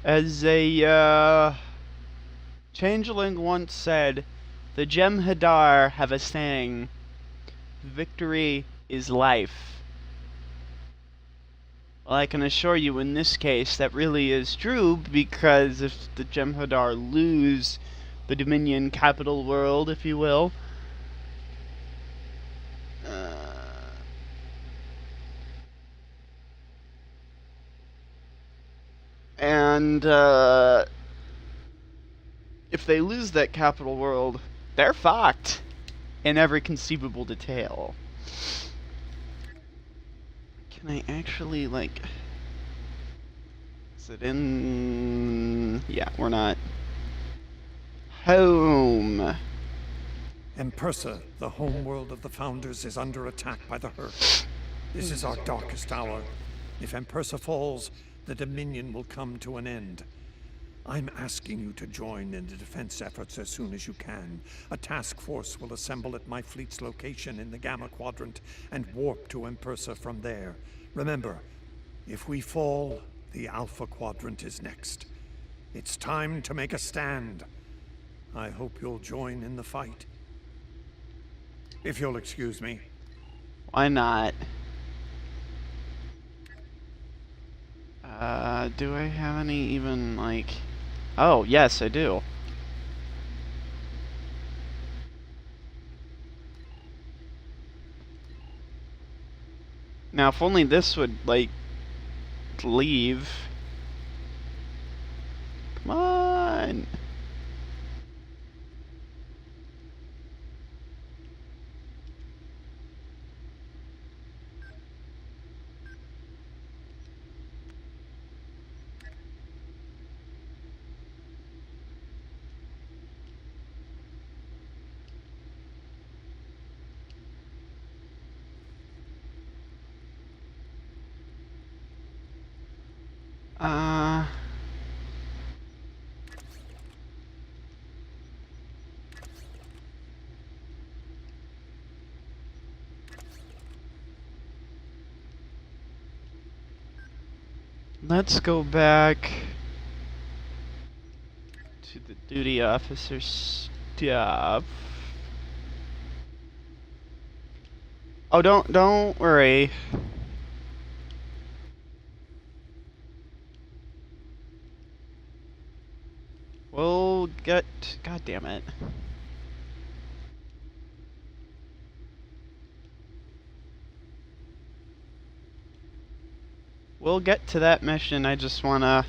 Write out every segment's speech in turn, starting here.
As a changeling once said, the Jem'Hadar have a saying, victory is life. Well, I can assure you in this case that really is true, because if the Jem'Hadar lose the Dominion capital world, if you will, and if they lose that capital world, they're fucked in every conceivable detail. Can I actually, like... Is it in... Yeah, we're not... Home. Empersa, the homeworld of the Founders, is under attack by the Hurk. This is our darkest hour. If Empersa falls, the Dominion will come to an end. I'm asking you to join in the defense efforts as soon as you can. A task force will assemble at my fleet's location in the Gamma Quadrant and warp to Empersa from there. Remember, if we fall, the Alpha Quadrant is next. It's time to make a stand. I hope you'll join in the fight. If you'll excuse me. Why not? Do I have any even, like... Oh, yes, I do. Now, if only this would, like, leave. Come on! Let's go back to the duty officer stuff. Oh, don't worry. We'll get... God damn it. We'll get to that mission. I just want to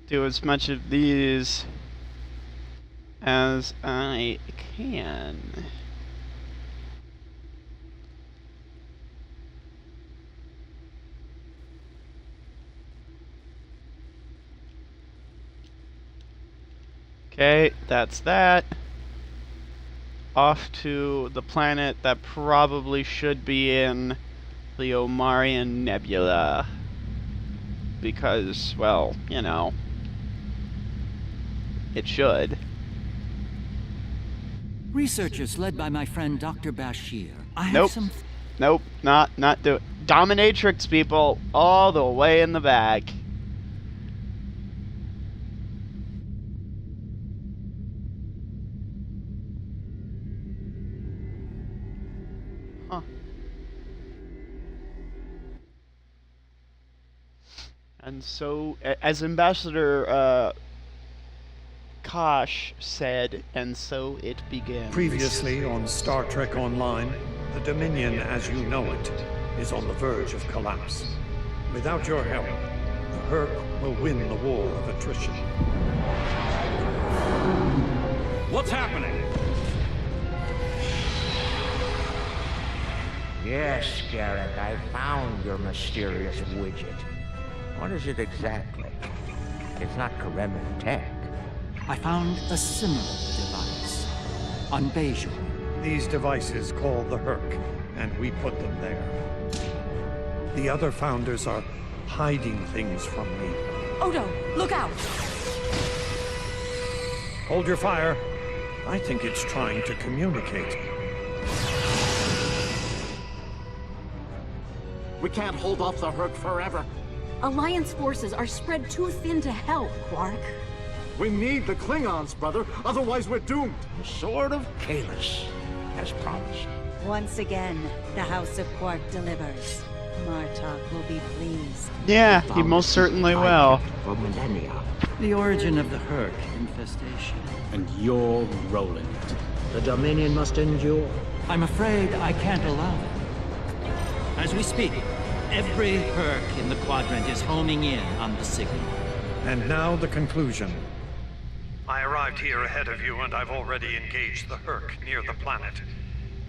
do as much of these as I can. Okay, that's that. Off to the planet that probably should be in the Omarion Nebula. Because, well, you know, it should. Researchers led by my friend Dr. Bashir. Nope, not do it. Dominatrix people all the way in the back. Huh. And so, as Ambassador Kosh said, and so it begins. Previously on Star Trek Online, the Dominion as you know it is on the verge of collapse. Without your help, the Hurk will win the war of attrition. What's happening? Yes, Garrick, I found your mysterious widget. What is it exactly? It's not Kremen tech. I found a similar device on Bajor. These devices called the Hurk, and we put them there. The other Founders are hiding things from me. Odo, look out! Hold your fire. I think it's trying to communicate. We can't hold off the Hurk forever. Alliance forces are spread too thin to help, Quark. We need the Klingons, brother. Otherwise, we're doomed. The Sword of Kahless, as promised. Once again, the House of Quark delivers. Martok will be pleased. Yeah, he most certainly will. For millennia. The origin of the Herc infestation. And you're rolling it. The Dominion must endure. I'm afraid I can't allow it. As we speak, every Herc in the Quadrant is homing in on the signal. And now the conclusion. I arrived here ahead of you, and I've already engaged the Herc near the planet.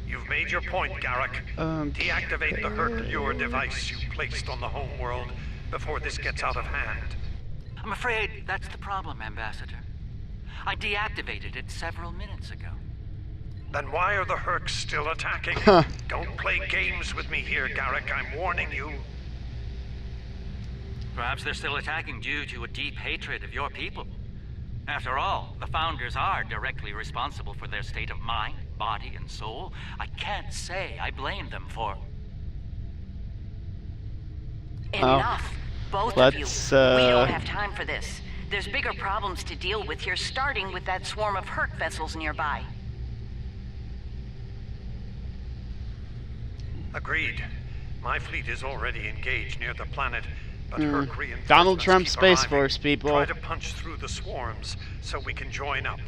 You've made your point, Garrick. Deactivate the Herc lure device you placed on the homeworld before this gets out of hand. I'm afraid that's the problem, Ambassador. I deactivated it several minutes ago. Then why are the Hercs still attacking? Don't play games with me here, Garrick. I'm warning you. Perhaps they're still attacking due to a deep hatred of your people. After all, the Founders are directly responsible for their state of mind, body, and soul. I can't say I blame them for... Enough! Both of you. We don't have time for this. There's bigger problems to deal with here, starting with that swarm of Herc vessels nearby. Agreed. My fleet is already engaged near the planet, but Herc reinforcements Donald Trump keep Space arriving. Force, people. Try to punch through the swarms so we can join up.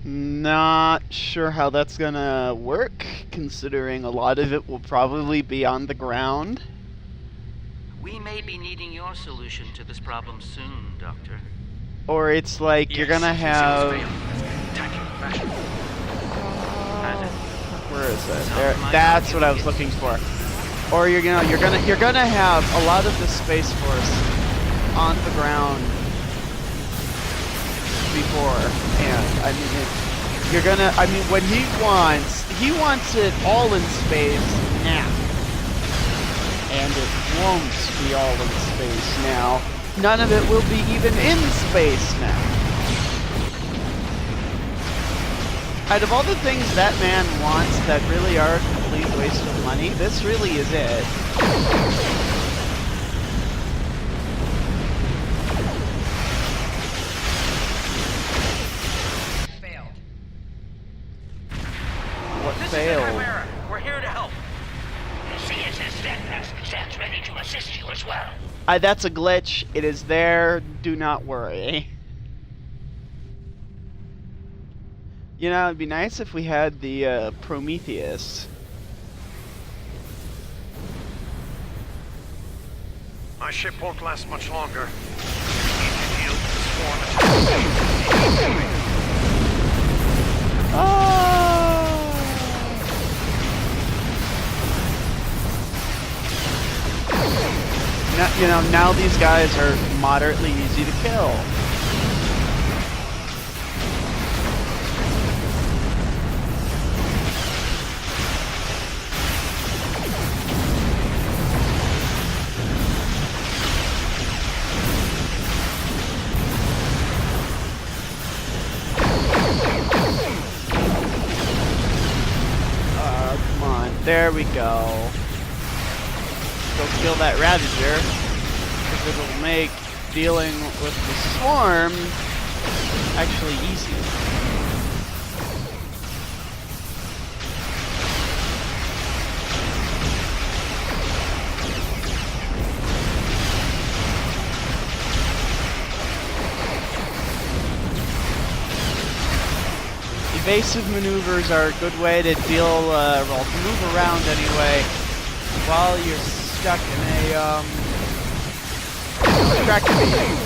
Not sure how that's gonna work, considering a lot of it will probably be on the ground. We may be needing your solution to this problem soon, Doctor. Or it's like you're gonna have... Where is it? There. That's what I was looking for. Or you're gonna have a lot of the Space Force on the ground beforehand. I mean, you're gonna. I mean, what he wants it all in space now, and it won't be all in space now. None of it will be even in space now. Out of all the things that man wants that really are a complete waste of money, this really is it. Failed. What failed? We're here to help. The CSS Steadfast stands ready to assist you as well. That's a glitch. It is there. Do not worry. You know, it'd be nice if we had the Prometheus. My ship won't last much longer. We need to deal with the swarm attack. Now, you know, now these guys are moderately easy to kill. There we go. Go kill that Ravager, because it'll make dealing with the swarm actually easy. Evasive maneuvers are a good way to deal, well, to move around anyway, while you're stuck in a, tractor beam.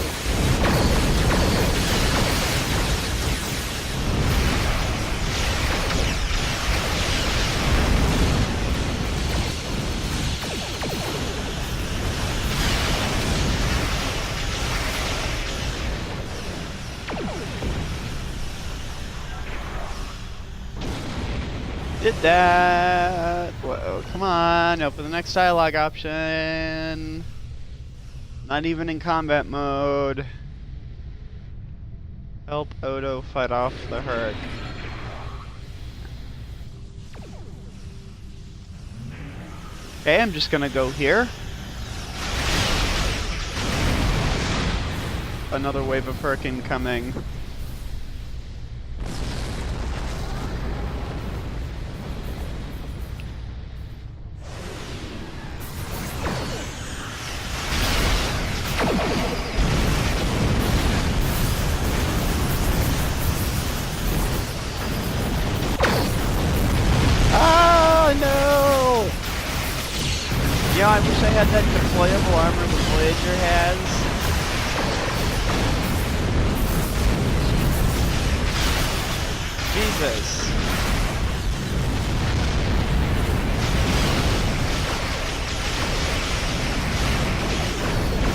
Did that. Whoa, come on, open the next dialogue option. Not even in combat mode. Help Odo fight off the Herc. Okay, I'm just gonna go here. another wave of Herc incoming. Yeah, I wish I had that deployable armor the Voyager has. Jesus.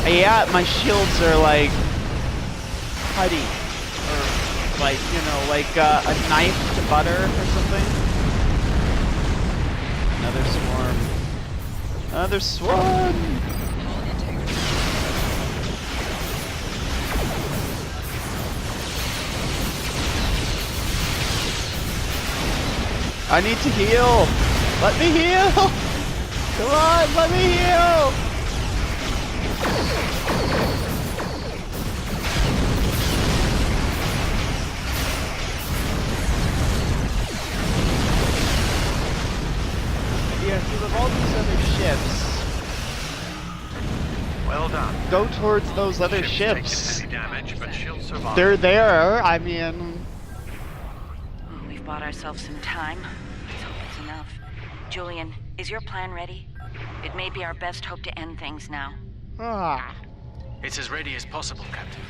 Yeah, my shields are like putty. Or like, you know, like a knife to butter or something. Another swarm. Another swarm! I need to heal! Let me heal! Come on, let me heal! Yeah, so with all these other ships... Well done. Go towards those other ships. Any damage, but she'll survive. They're there, I mean... Well, we've bought ourselves some time. Let's hope it's enough. Julian, is your plan ready? It may be our best hope to end things now. Ah. It's as ready as possible, Captain.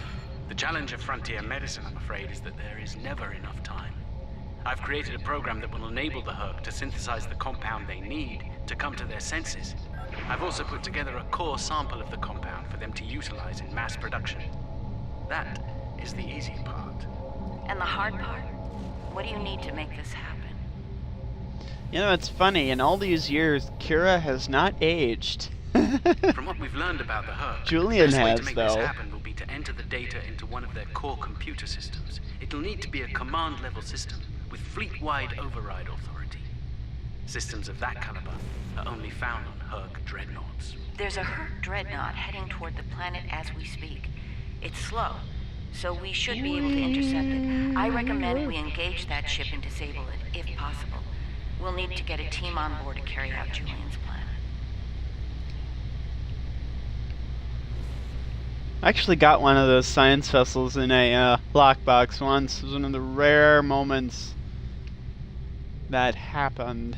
The challenge of frontier medicine, I'm afraid, is that there is never enough time. I've created a program that will enable the Herc to synthesize the compound they need to come to their senses. I've also put together a core sample of the compound for them to utilize in mass production. That is the easy part. And the hard part? What do you need to make this happen? You know, it's funny, in all these years, Kira has not aged. From what we've learned about the Herc, Julian the best way has, to make though. this happen will be to enter the data into one of their core computer systems. It'll need to be a command-level system with fleet-wide override authority. Systems of that caliber are only found on Herc dreadnoughts. There's a Herc dreadnought heading toward the planet as we speak. It's slow, so we should be able to intercept it. I recommend we engage that ship and disable it, if possible. We'll need to get a team on board to carry out Julian's plan. I actually got one of those science vessels in a lockbox once. It was one of the rare moments that happened.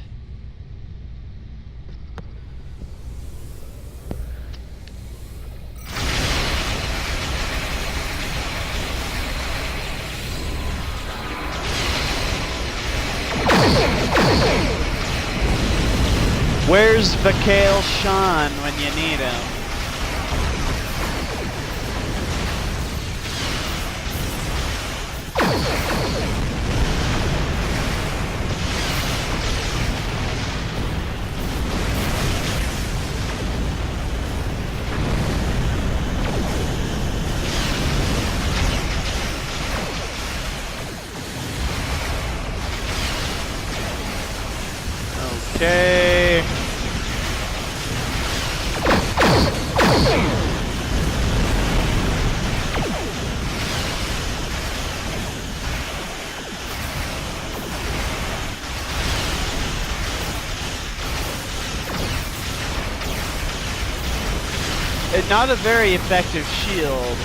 Where's Vakale Sean when you need him? Okay. It's not a very effective shield,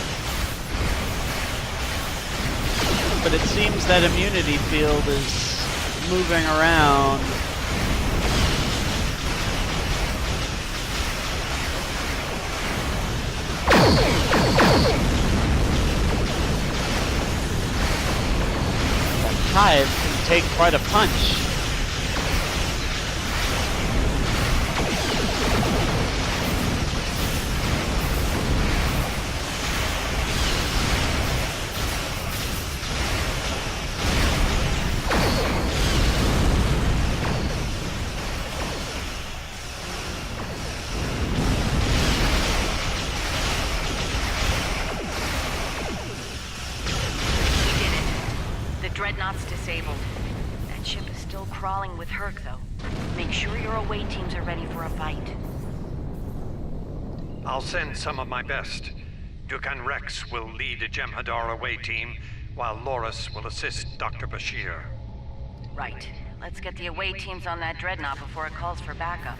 but it seems that immunity field is moving around. Hive can take quite a punch. Dreadnought's disabled. That ship is still crawling with Herc, though. Make sure your away teams are ready for a fight. I'll send some of my best. Dukan Rex will lead a Jem'Hadar away team, while Loris will assist Dr. Bashir. Right. Let's get the away teams on that dreadnought before it calls for backup.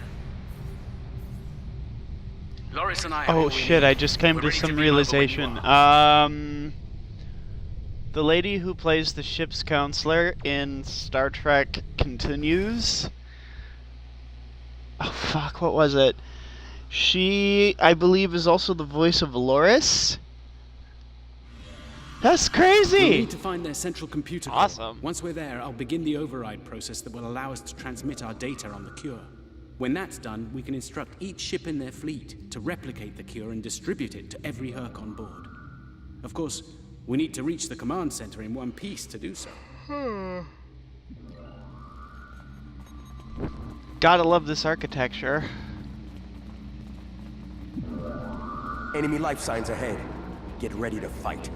Loris and I. Oh shit! I just came to some realization. The lady who plays the ship's counselor in Star Trek Continues. Oh fuck! What was it? She, I believe, is also the voice of Loris. That's crazy! We need to find their central computer core. Awesome. Once we're there, I'll begin the override process that will allow us to transmit our data on the cure. When that's done, we can instruct each ship in their fleet to replicate the cure and distribute it to every Herc on board. Of course, we need to reach the command center in one piece to do so. Gotta love this architecture. Enemy life signs ahead. Get ready to fight.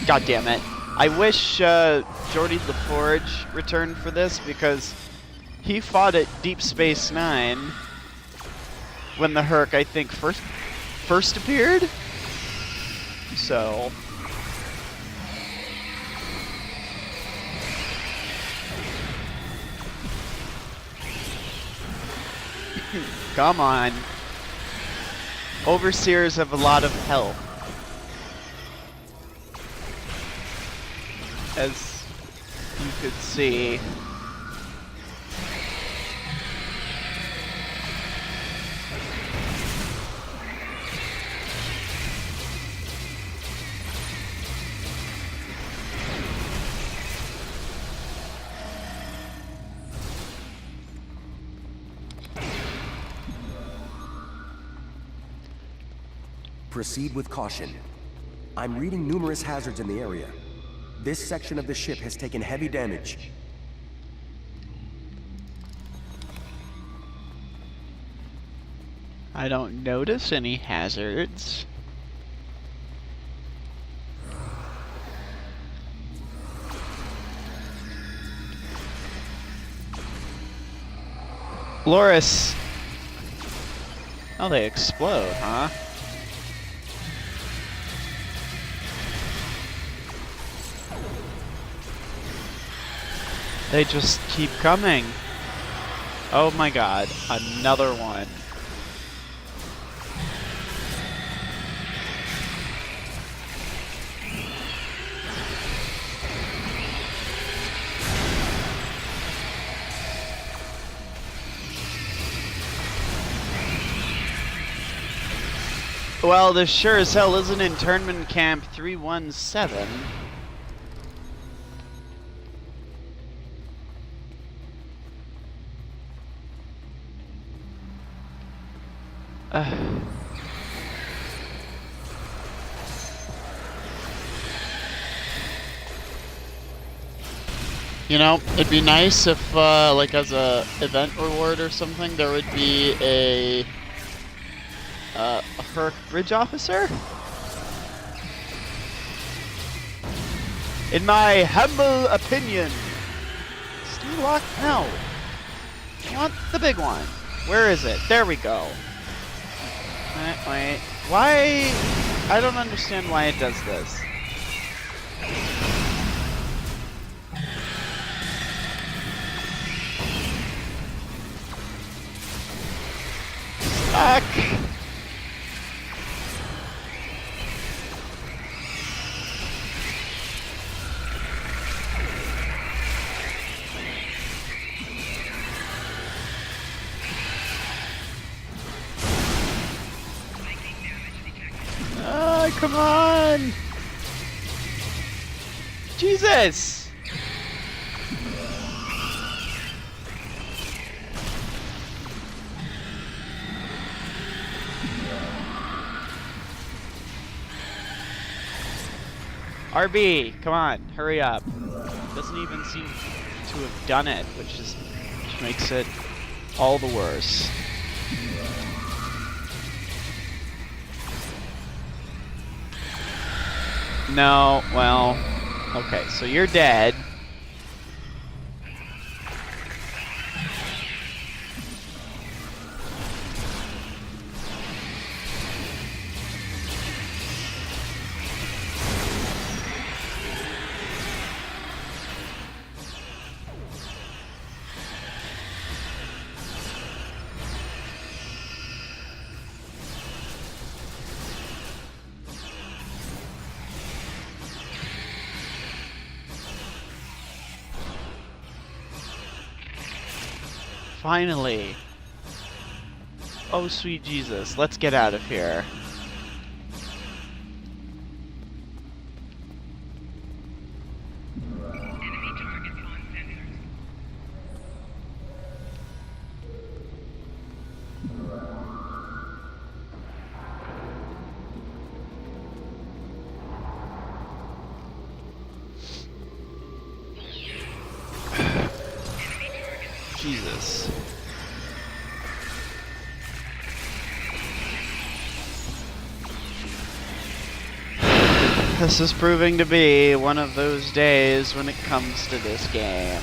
God damn it. I wish Geordi LaForge returned for this, because he fought at Deep Space Nine when the Herc, I think, first appeared. So come on. Overseers have a lot of health, as you could see. Proceed with caution. I'm reading numerous hazards in the area. This section of the ship has taken heavy damage. I don't notice any hazards. Loris. Oh, they explode, huh? They just keep coming. Oh my god, another one. Well, this sure as hell isn't Internment Camp 317. You know, it'd be nice if, like, as a event reward or something, there would be a Herc bridge officer? In my humble opinion. Stay locked? No. I want the big one. Where is it? There we go. Wait. Why? I don't understand why it does this. Stuck. Come on! Jesus! RB, come on, hurry up. Doesn't even seem to have done it, which makes it all the worse. No, well, okay, so you're dead. finally. Oh, sweet Jesus. Let's get out of here. Jesus. This is proving to be one of those days when it comes to this game.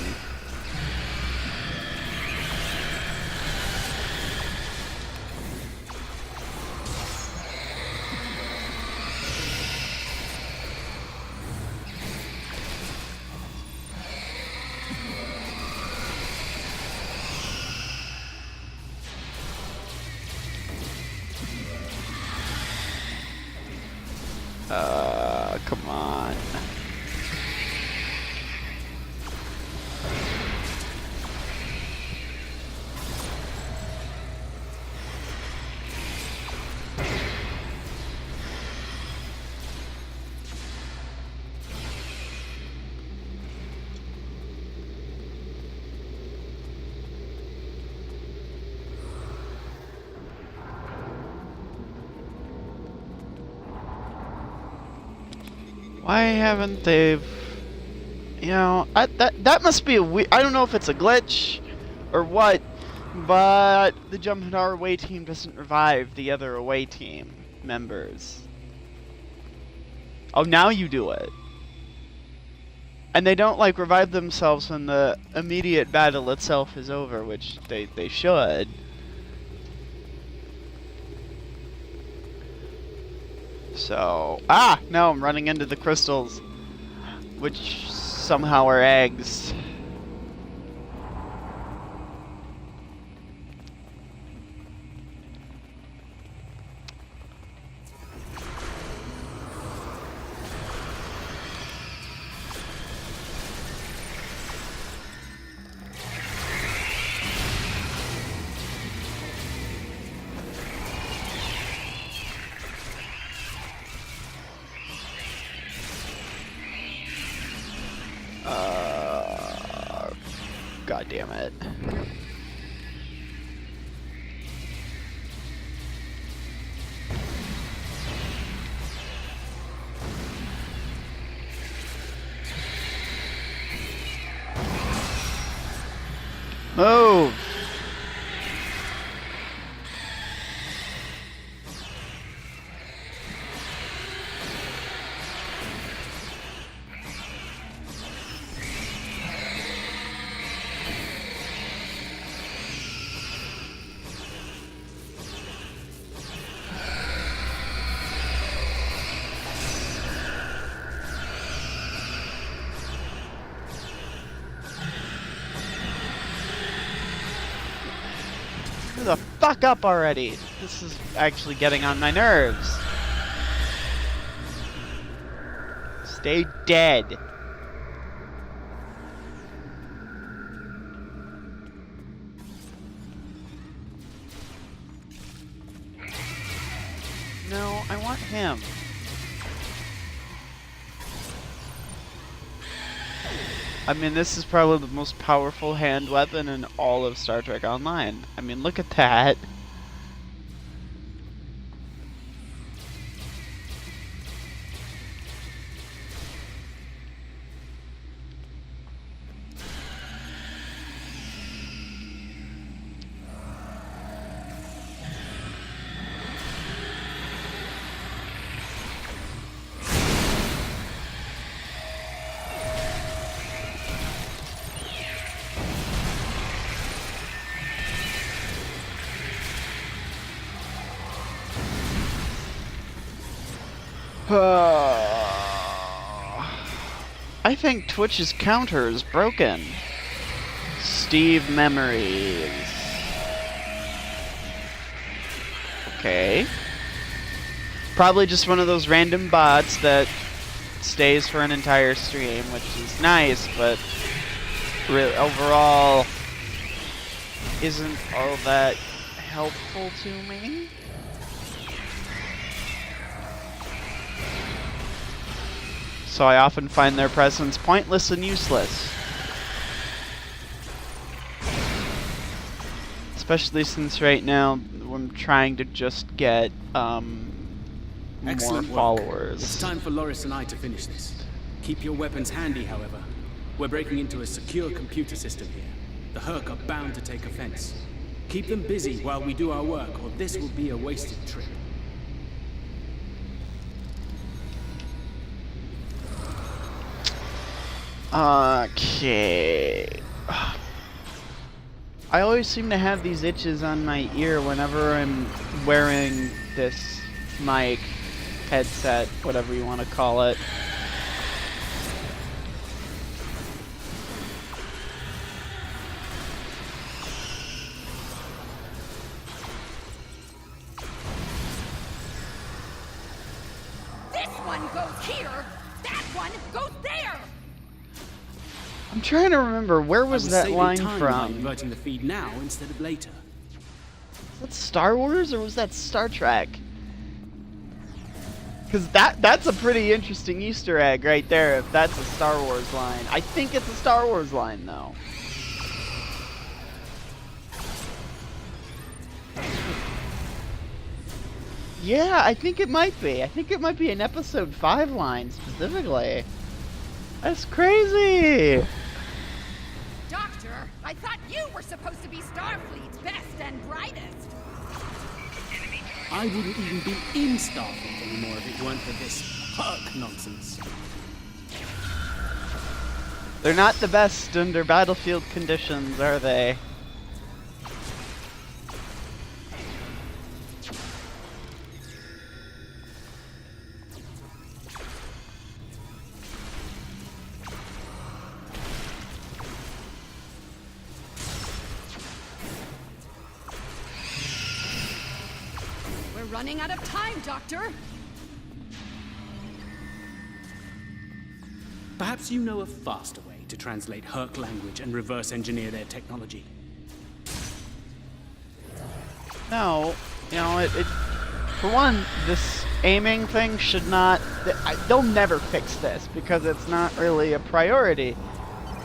Come on. Why haven't they? You know, that must be a I don't know if it's a glitch or what, but the Jump and Our away team doesn't revive the other away team members. Oh, now you do it. And they don't like revive themselves when the immediate battle itself is over, which they should. So, now I'm running into the crystals, which somehow are eggs. God damn it. Move! The fuck up already. This is actually getting on my nerves. Stay dead. No, I want him. I mean, this is probably the most powerful hand weapon in all of Star Trek Online. I mean, look at that. I think Twitch's counter is broken. Steve Memories. Okay. Probably just one of those random bots that stays for an entire stream, which is nice, but overall, isn't all that helpful to me. So I often find their presence pointless and useless. Especially since right now I'm trying to just get more Excellent work. followers. It's time for Loris and I to finish this. Keep your weapons handy, however. We're breaking into a secure computer system here. The Herc are bound to take offense. Keep them busy while we do our work, or this will be a wasted trip. Okay. I always seem to have these itches on my ear whenever I'm wearing this mic, headset, whatever you want to call it. This one goes here, that one goes there! I'm trying to remember, where was that line By from? inverting the feed now instead of later. Was that Star Wars or was that Star Trek? Because that's a pretty interesting Easter egg right there, if that's a Star Wars line. I think it's a Star Wars line, though. Yeah, I think it might be. I think it might be an Episode 5 line, specifically. That's crazy! Doctor, I thought you were supposed to be Starfleet's best and brightest. I wouldn't even be in Starfleet anymore if it weren't for this Herc nonsense. They're not the best under battlefield conditions, are they? We're running out of time, Doctor. Perhaps you know a faster way to translate Herc language and reverse engineer their technology. No, you know, for one, this aiming thing should not, they'll never fix this because it's not really a priority.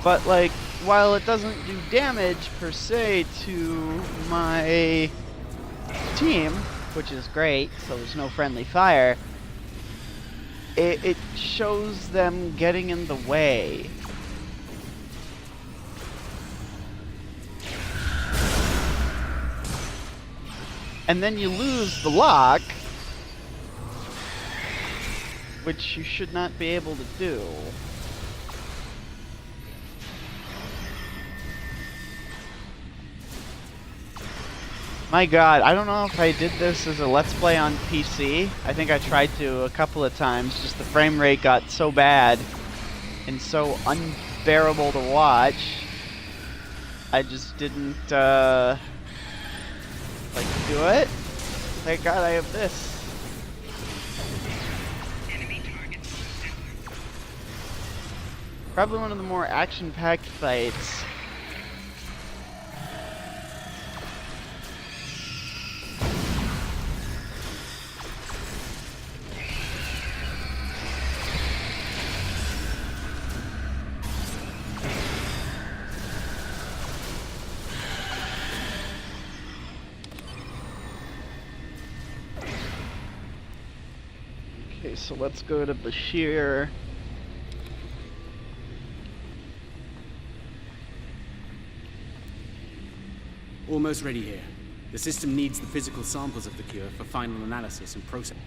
But like, while it doesn't do damage per se to my team, which is great, so there's no friendly fire, it shows them getting in the way. And then you lose the lock, which you should not be able to do. My god, I don't know if I did this as a Let's Play on PC. I think I tried to a couple of times, just the frame rate got so bad and so unbearable to watch. I just didn't, like to do it. Thank god I have this. Probably one of the more action-packed fights. Okay, so let's go to Bashir. Almost ready here. The system needs the physical samples of the cure for final analysis and process.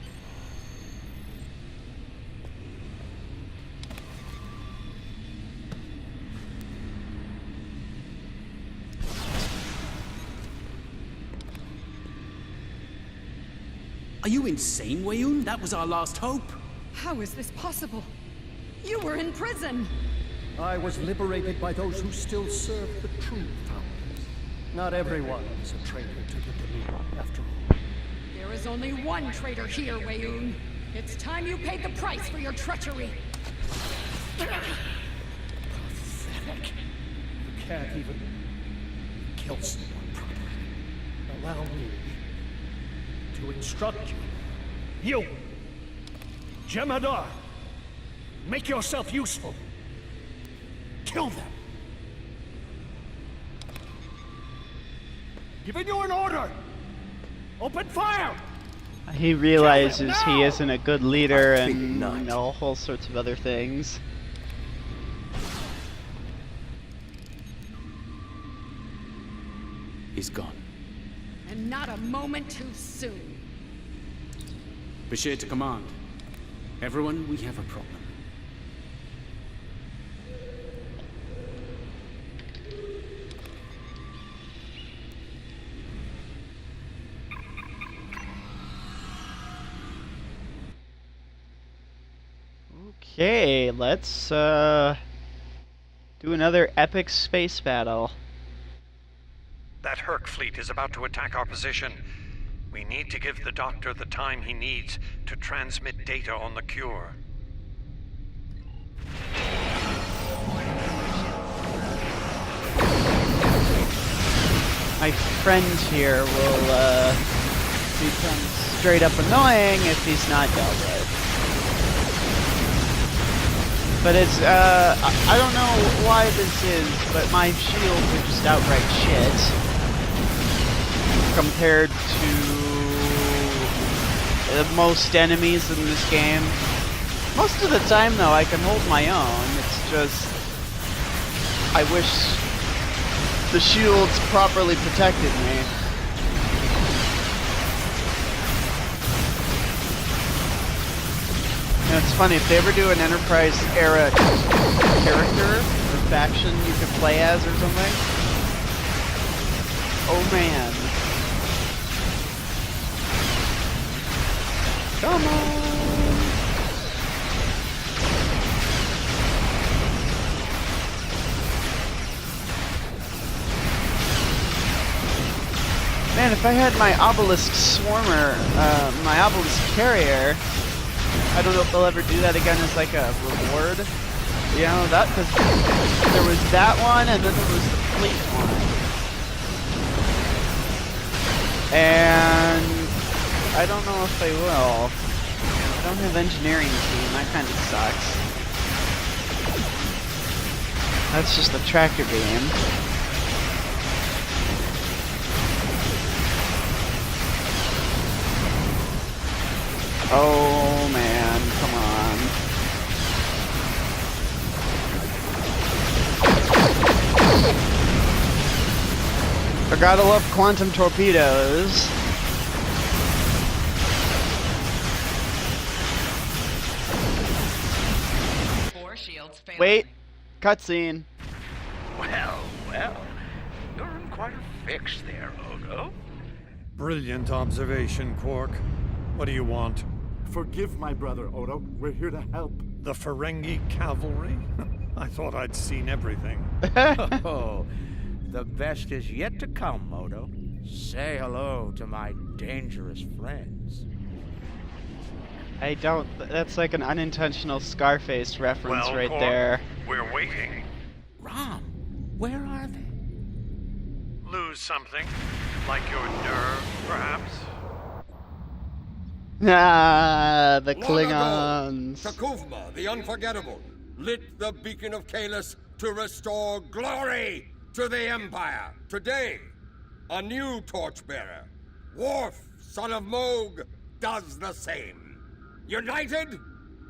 Are you insane, Weyoun? That was our last hope. How is this possible? You were in prison. I was liberated by those who still serve the true Founders. Not everyone is a traitor to the Dominion, after all. There is only one traitor here, Weyoun. It's time you paid the price for your treachery. Pathetic. You can't even kill someone allow me to instruct you. You! Jem'Hadar! Make yourself useful. Kill them! Giving you an order! Open fire! He realizes he isn't a good leader and all whole sorts of other things. He's gone. And not a moment too soon. Bashir to command. Everyone, we have a problem. Okay, let's do another epic space battle. That Herc fleet is about to attack our position. We need to give the Doctor the time he needs to transmit data on the cure. My friend here will become straight up annoying if he's not dealt with. But it's, I don't know why this is, but my shields are just outright shit compared to most enemies in this game. Most of the time, though, I can hold my own. It's just, I wish the shields properly protected me. And it's funny, if they ever do an Enterprise era character or faction you could play as or something, oh man. Come on! Man, if I had my Obelisk Swarmer, my Obelisk Carrier, I don't know if they'll ever do that again as like a reward. You know, that, because there was that one and then there was the fleet one. And I don't know if they will. I don't have engineering team, that kind of sucks. That's just the tractor beam. Oh man, come on. I gotta love quantum torpedoes. Wait, cutscene. Well, you're in quite a fix there, Odo. Brilliant observation, Quark. What do you want? Forgive my brother, Odo. We're here to help. The Ferengi cavalry? I thought I'd seen everything. Oh, the best is yet to come, Odo. Say hello to my dangerous friends. I don't. That's like an unintentional Scarface reference right Quark, there. We're waiting. Rom, where are they? Lose something? Like your nerve, perhaps? Ah, the Long Klingons. ago, Takuvma, the Unforgettable, lit the beacon of Kahless to restore glory to the Empire. Today, a new torchbearer, Worf, son of Moog, does the same. United,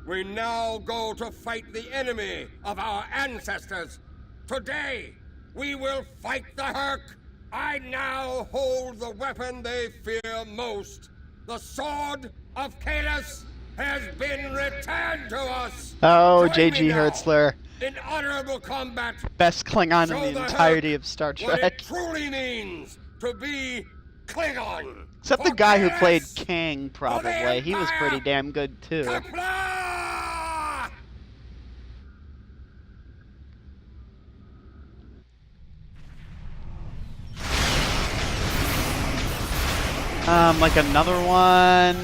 we now go to fight the enemy of our ancestors. Today, we will fight the Herc. I now hold the weapon they fear most. The sword of Kahless has been returned to us. Oh, Join J.G. me now Hertzler. in honorable combat. Best Klingon Show in the the entirety Herc of Star what Trek. it truly means to be Klingon. Except the guy who played Kang, probably. He was pretty damn good, too. Like another one.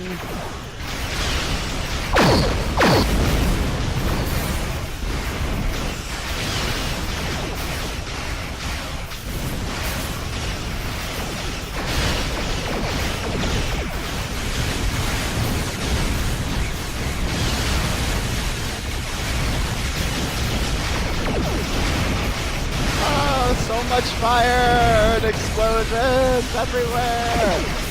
fire and explosions everywhere!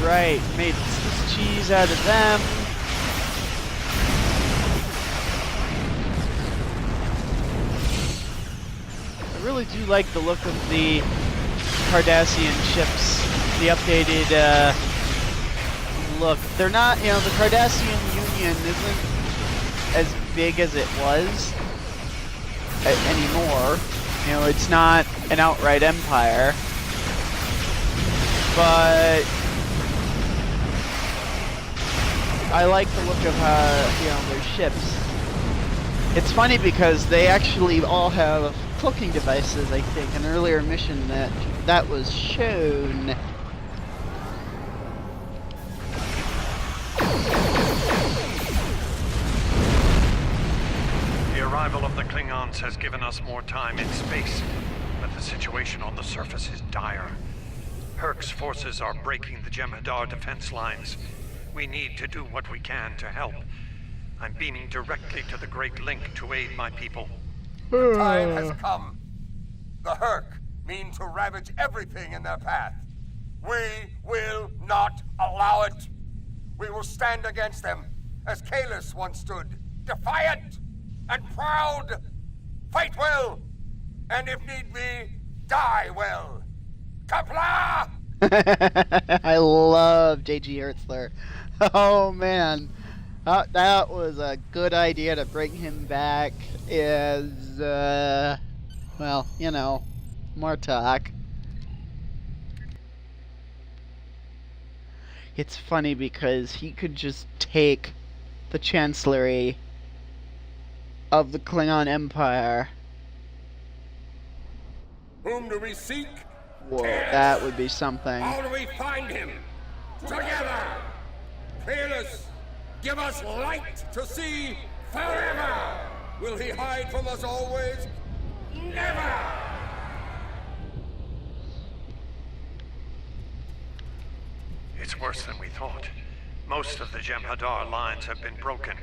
Alright, made Swiss cheese out of them. I really do like the look of the Cardassian ships. The updated look. They're not, you know, the Cardassian Union isn't as big as it was anymore. You know, it's not an outright empire. But I like the look of you know, their ships. It's funny because they actually all have cloaking devices. I think an earlier mission that was shown. The arrival of the Klingons has given us more time in space, but the situation on the surface is dire. Herc's forces are breaking the Jem'Hadar defense lines. We need to do what we can to help. I'm beaming directly to the Great Link to aid my people. The time has come. The Herc mean to ravage everything in their path. We will not allow it. We will stand against them, as Kahless once stood, defiant and proud. Fight well, and if need be, die well. Qapla'! I love J.G. Hertzler. Oh man, that was a good idea to bring him back as, well, you know, Martok. It's funny because he could just take the Chancellery of the Klingon Empire. Whom do we seek? Whoa, that would be something. How do we find him? Together! Fearless, give us light to see forever! Will he hide from us always? Never! It's worse than we thought. Most of the Jem'Hadar lines have been broken.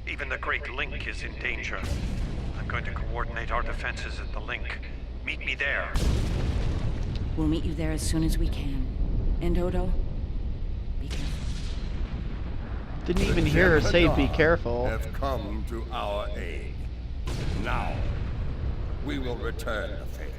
Even the Great Link is in danger. I'm going to coordinate our defenses at the Link. Meet me there. We'll meet you there as soon as we can. And Odo, be careful. Didn't even hear her say be careful. Have come to our aid. Now, we will return the favor.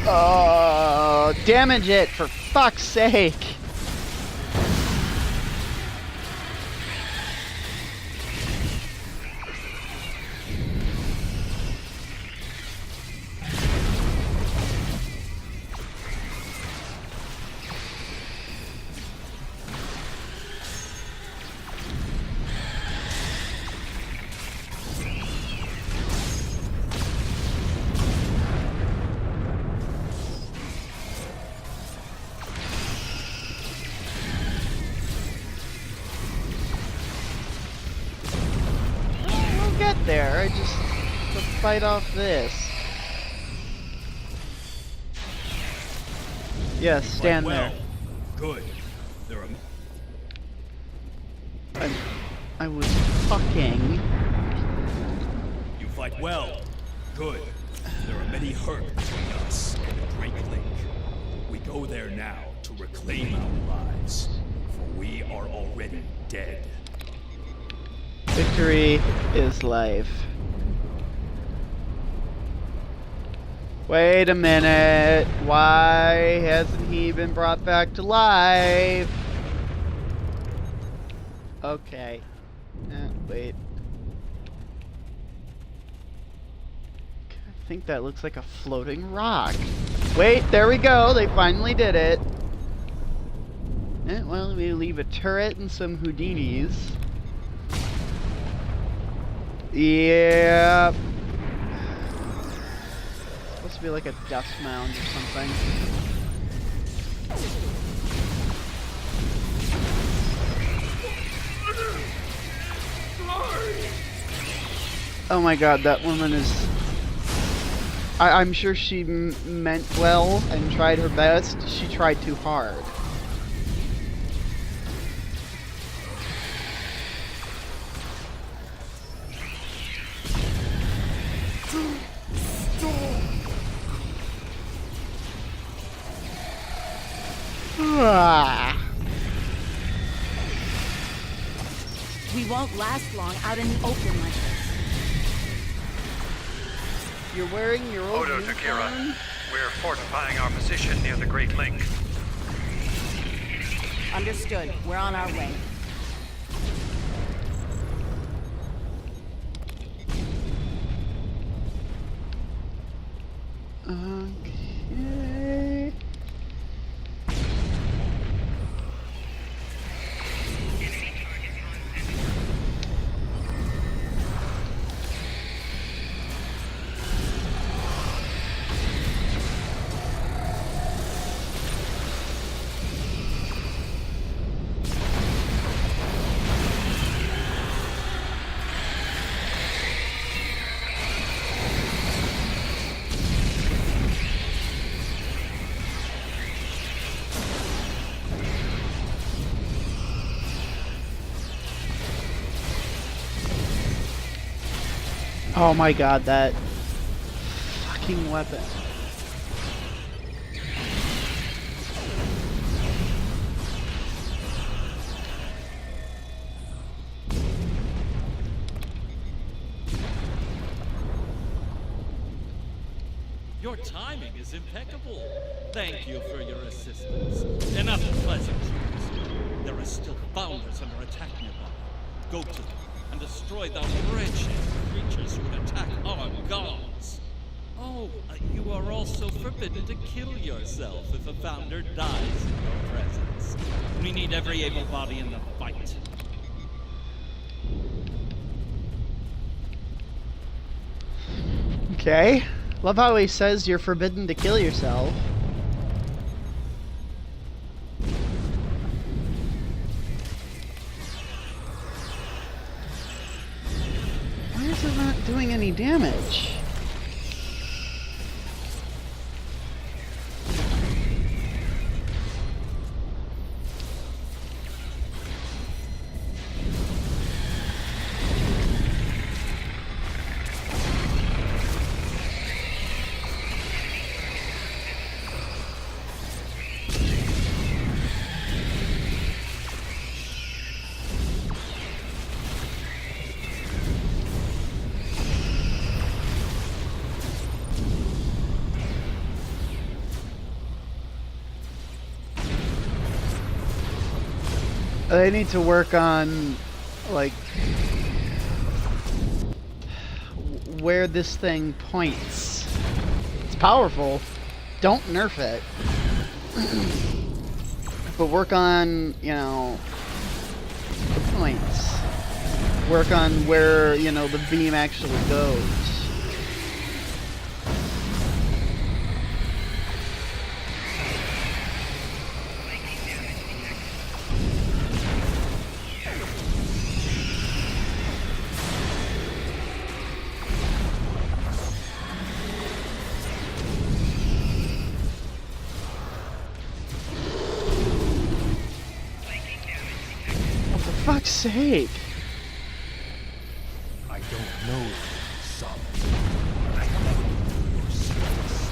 Oh, damage it, for fuck's sake. There, I just let's fight off this. Yes, stand there. Good. There are. I was fucking. You fight well. Good. There are many Herc between us and the Great Link. We go there now to reclaim our lives, for we are already dead. Victory is life. Wait a minute. Why hasn't he been brought back to life? Okay. Wait. I think that looks like a floating rock. Wait, there we go. They finally did it. Well, we leave a turret and some Houdinis. Yeah. Supposed to be like a dust mound or something. Oh my god, that woman is... I'm sure she meant well and tried her best. She tried too hard. We won't last long out in the open like this. You're wearing your old Odo to Kira. We're fortifying our position near the Great Link. Understood. We're on our way. Okay. Oh my god, that fucking weapon. Your timing is impeccable. Thank you for your assistance. Enough pleasantries. There are still founders under attack nearby. Go to them and destroy the wretched creatures who would attack our gods. Oh, you are also forbidden to kill yourself if a founder dies in your presence. We need every able body in the fight. Okay. Love how he says you're forbidden to kill yourself. Why is it not doing any damage? They need to work on, like, where this thing points. It's powerful. Don't nerf it. But work on, you know, the points. Work on where, you know, the beam actually goes. For fuck's sake. I don't know some, but I know your secrets.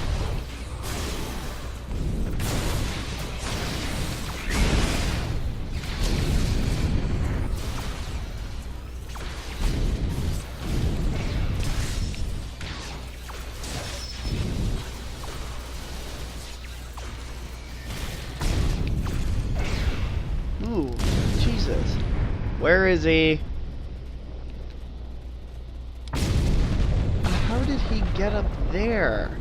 Jesus. Where is he? How did he get up there?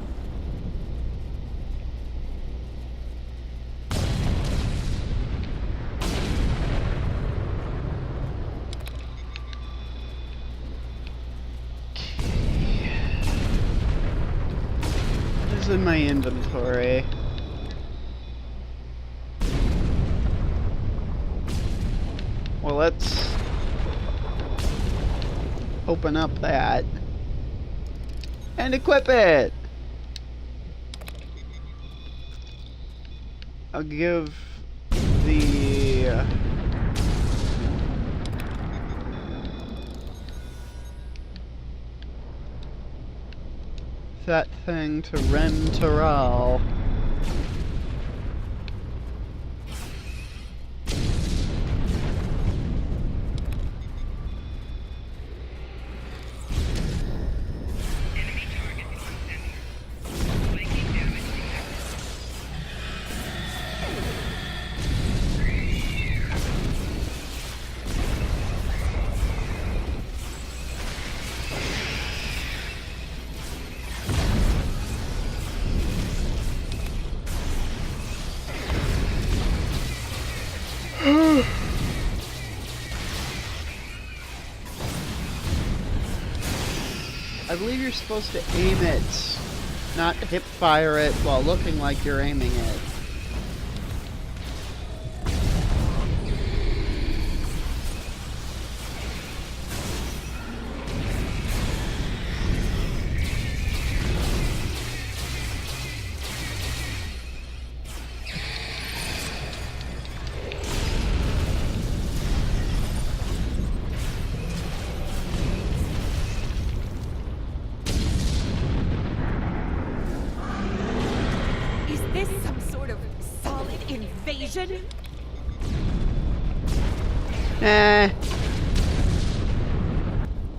What is in my inventory? Well, let's open up that and equip it. I'll give the that thing to Ren Terrell. I believe you're supposed to aim it, not hip fire it while looking like you're aiming it.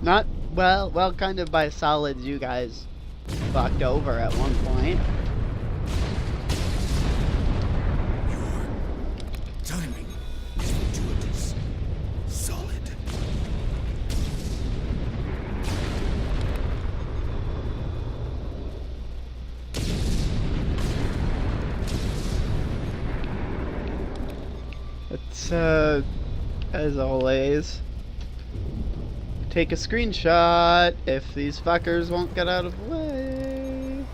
Not well, kind of by solids you guys fucked over at one point. Your timing is fortuitous. Solid. It's as always, take a screenshot if these fuckers won't get out of the way.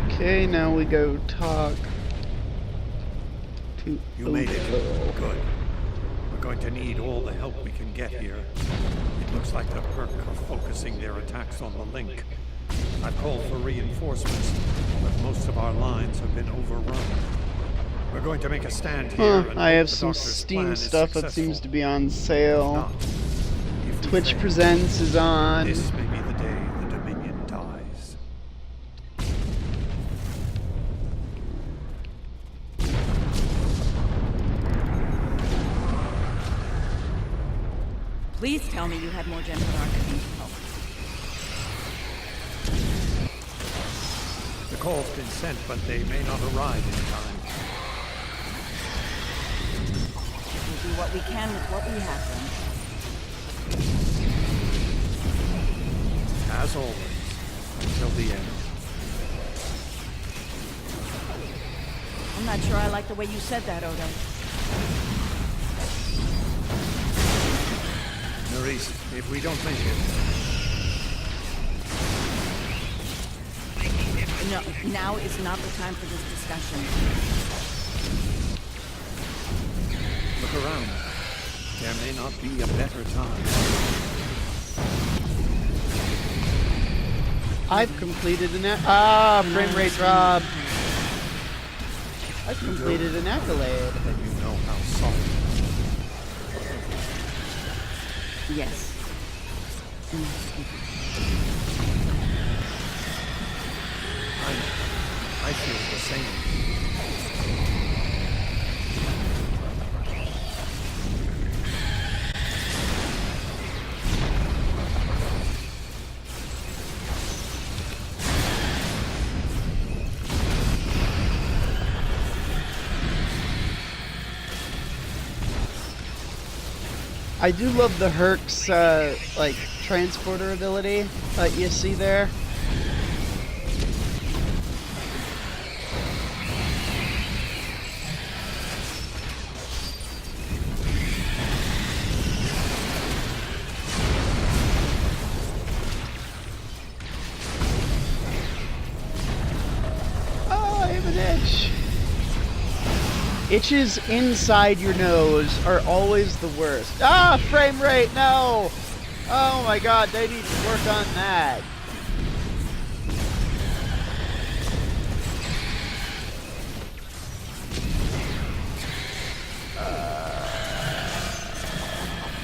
Okay, now we go talk to You made it. Good. We're going to need all the help we can get here. It looks like the Herc are focusing their attacks on the link. I've called for reinforcements, but most of our lines have been overrun. We're going to make a stand here. I have some Steam stuff that seems to be on sale. Twitch Presents is on. This may be the day the Dominion dies. Please tell me you had more General Arcane to help. The call's been sent, but they may not arrive in time. We'll do what we can with what we have then. As always, until the end. I'm not sure I like the way you said that, Odo. Nerys, if we don't make it... No, now is not the time for this discussion. Look around. There may not be a better time. I've completed an frame rate drop. I've completed an accolade. Then you know how solid. Yes. I feel the same. I do love the Herc's, like, transporter ability that you see there. Oh, I have an itch. Itches inside your nose are always the worst. Ah, frame rate, no! Oh my god, they need to work on that.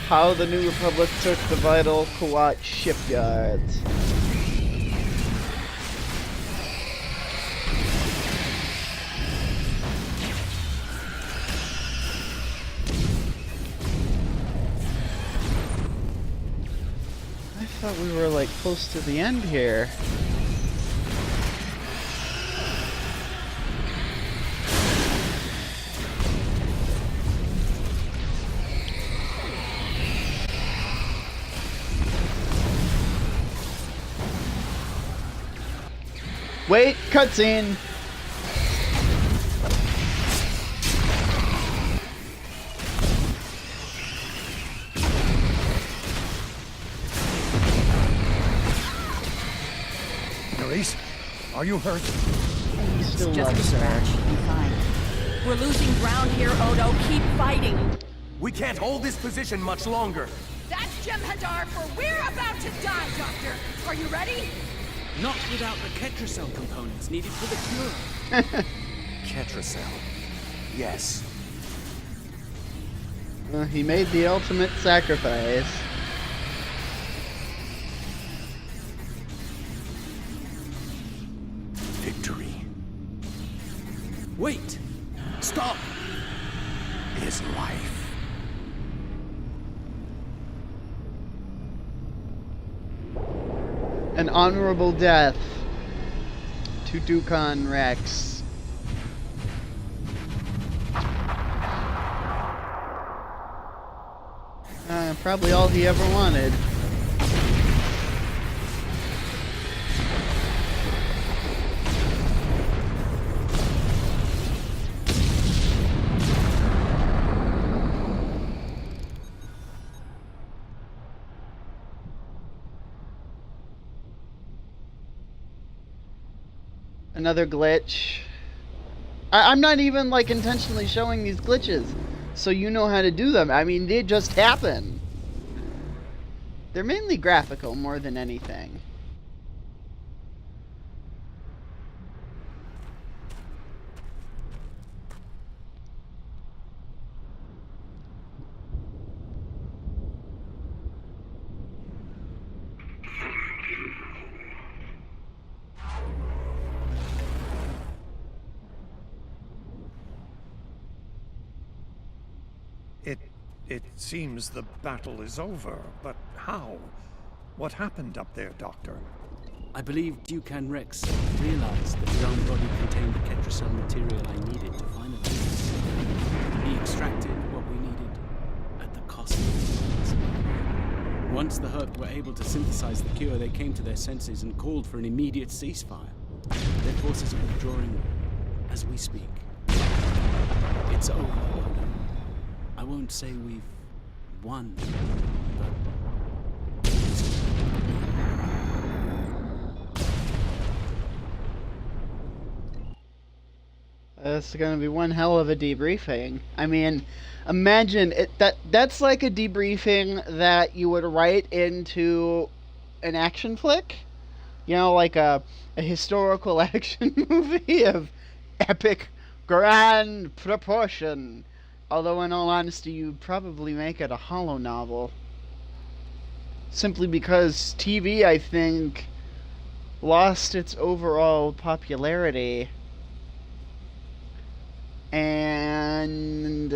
How the New Republic took the vital Kuat shipyards. I thought we were like close to the end here. Wait, cutscene. Are you hurt? Still just a scratch. I'm fine. We're losing ground here, Odo. Keep fighting. We can't hold this position much longer. That's Jem'Hadar, for we're about to die, Doctor. Are you ready? Not without the Ketracel components needed for the cure. Ketracel. Yes. He made the ultimate sacrifice. Victory. Wait! Stop! Is life. An honorable death to Dukan Rex. Probably all he ever wanted. Another glitch. I'm not even like intentionally showing these glitches, so you know how to do them. I mean, they just happen. They're mainly graphical more than anything. It seems the battle is over, but how? What happened up there, Doctor? I believe Dukan Rex realized that his own body contained the Ketracel material I needed to finally. He extracted what we needed at the cost of lives. Once the Herc were able to synthesize the cure, they came to their senses and called for an immediate ceasefire. Their forces are withdrawing as we speak. It's over. I won't say we've won, but it's gonna be one hell of a debriefing. I mean, imagine it, that's like a debriefing that you would write into an action flick. You know, like a historical action movie of epic grand proportion. Although, in all honesty, you'd probably make it a holo novel. Simply because TV, I think, lost its overall popularity. And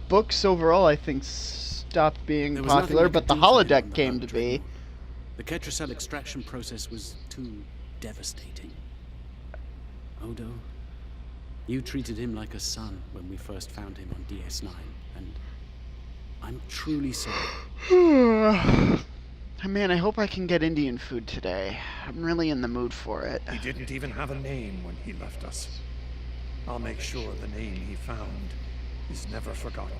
books overall, I think, stopped being popular, but the holodeck came to be. The Ketracel extraction process was too devastating. Odo, you treated him like a son when we first found him on DS9, and I'm truly sorry. Man, I hope I can get Indian food today. I'm really in the mood for it. He didn't even have a name when he left us. I'll make sure the name he found is never forgotten.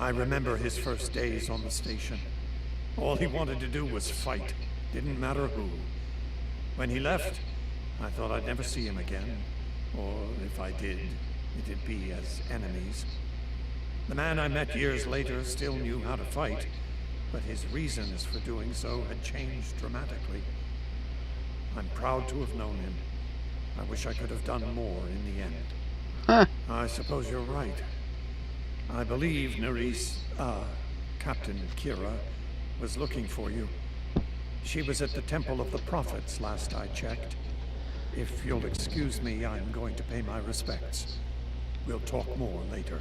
I remember his first days on the station. All he wanted to do was fight. Didn't matter who. When he left, I thought I'd never see him again. Or if I did, it'd be as enemies. The man I met years later still knew how to fight, but his reasons for doing so had changed dramatically. I'm proud to have known him. I wish I could have done more in the end. Huh. I suppose you're right. I believe Captain Kira, was looking for you. She was at the Temple of the Prophets last I checked. If you'll excuse me, I'm going to pay my respects. We'll talk more later.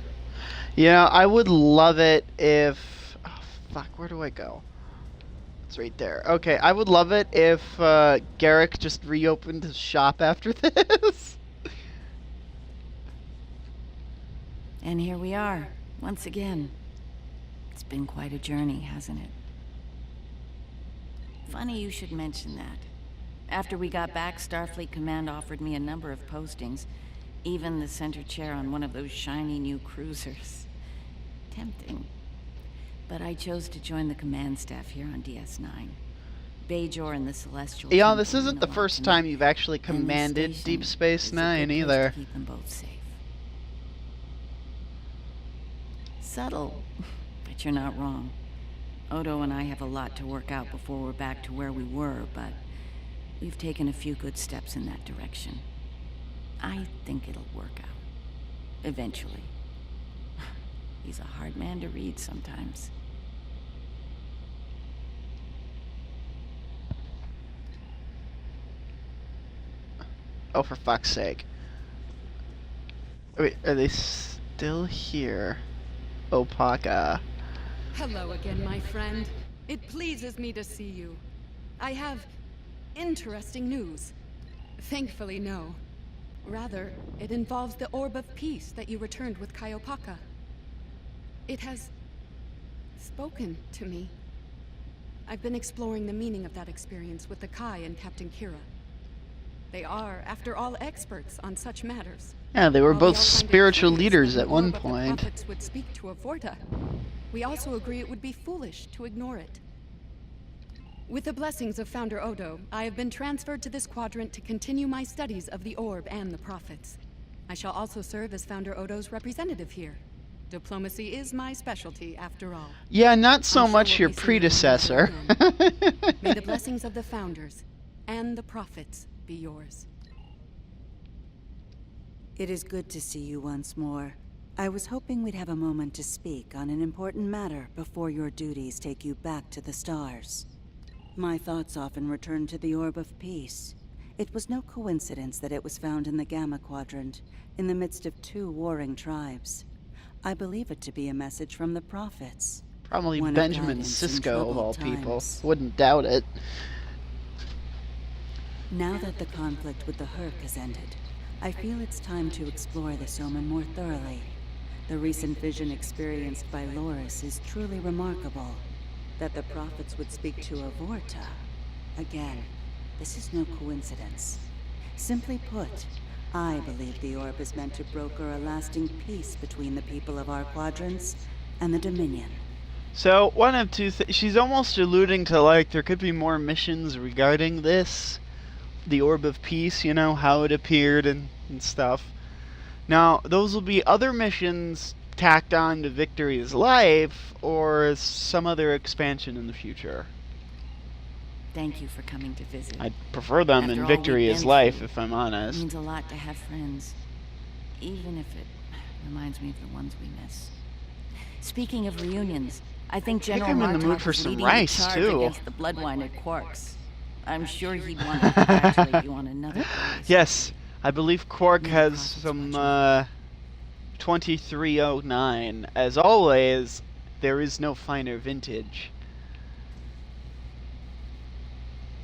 Yeah, I would love it if... Oh, fuck, where do I go? It's right there. Okay, I would love it if Garrick just reopened his shop after this. And here we are, once again. It's been quite a journey, hasn't it? Funny you should mention that. After we got back, Starfleet Command offered me a number of postings, even the center chair on one of those shiny new cruisers. Tempting. But I chose to join the command staff here on DS9. Bajor and the Celestials. Yeah, this isn't the first time you've actually commanded Deep Space Nine either. Keep them both safe. Subtle, but you're not wrong. Odo and I have a lot to work out before we're back to where we were, but we've taken a few good steps in that direction. I think it'll work out. Eventually. He's a hard man to read sometimes. Oh, for fuck's sake. Wait, are they still here? Opaka. Hello again, my friend. It pleases me to see you. I have interesting news. Thankfully, no. Rather, it involves the Orb of Peace that you returned with Kaiopaka. It has spoken to me. I've been exploring the meaning of that experience with the Kai and Captain Kira. They are, after all, experts on such matters. Yeah, they were While both we all find it spiritual curious leaders that at the one Orb of the point. Prophets would speak to Avorta. We also agree it would be foolish to ignore it. With the blessings of Founder Odo, I have been transferred to this quadrant to continue my studies of the Orb and the Prophets. I shall also serve as Founder Odo's representative here. Diplomacy is my specialty, after all. Yeah, not so I'm sure much we'll your be seeing predecessor. one another again. May the blessings of the Founders and the Prophets be yours. It is good to see you once more. I was hoping we'd have a moment to speak on an important matter before your duties take you back to the stars. My thoughts often return to the Orb of Peace. It was no coincidence that it was found in the Gamma Quadrant, in the midst of two warring tribes. I believe it to be a message from the Prophets. Probably One of Benjamin guidance in Sisko of all troubled people. times. Wouldn't doubt it. Now that the conflict with the Herc has ended, I feel it's time to explore this omen more thoroughly. The recent vision experienced by Loris is truly remarkable. That the Prophets would speak to Avorta. Again, this is no coincidence. Simply put, I believe the Orb is meant to broker a lasting peace between the people of our quadrants and the Dominion. So, one of two things. She's almost alluding to, like, there could be more missions regarding this. The Orb of Peace, you know, how it appeared and stuff. Now, those will be other missions tacked on to Victory's life, or some other expansion in the future. Thank you for coming to visit. I'd prefer them After in all Victory we've is been life, through, if I'm It honest. means a lot to have friends, even if it reminds me of the ones we miss. Speaking of reunions, I think think General I'm in the mood Martok for is some leading rice, the charge too. against the Bloodwine Quarks. I'm sure he'd want to congratulate you on another prize. Yes, I believe Quark has some 2309. As always, there is no finer vintage.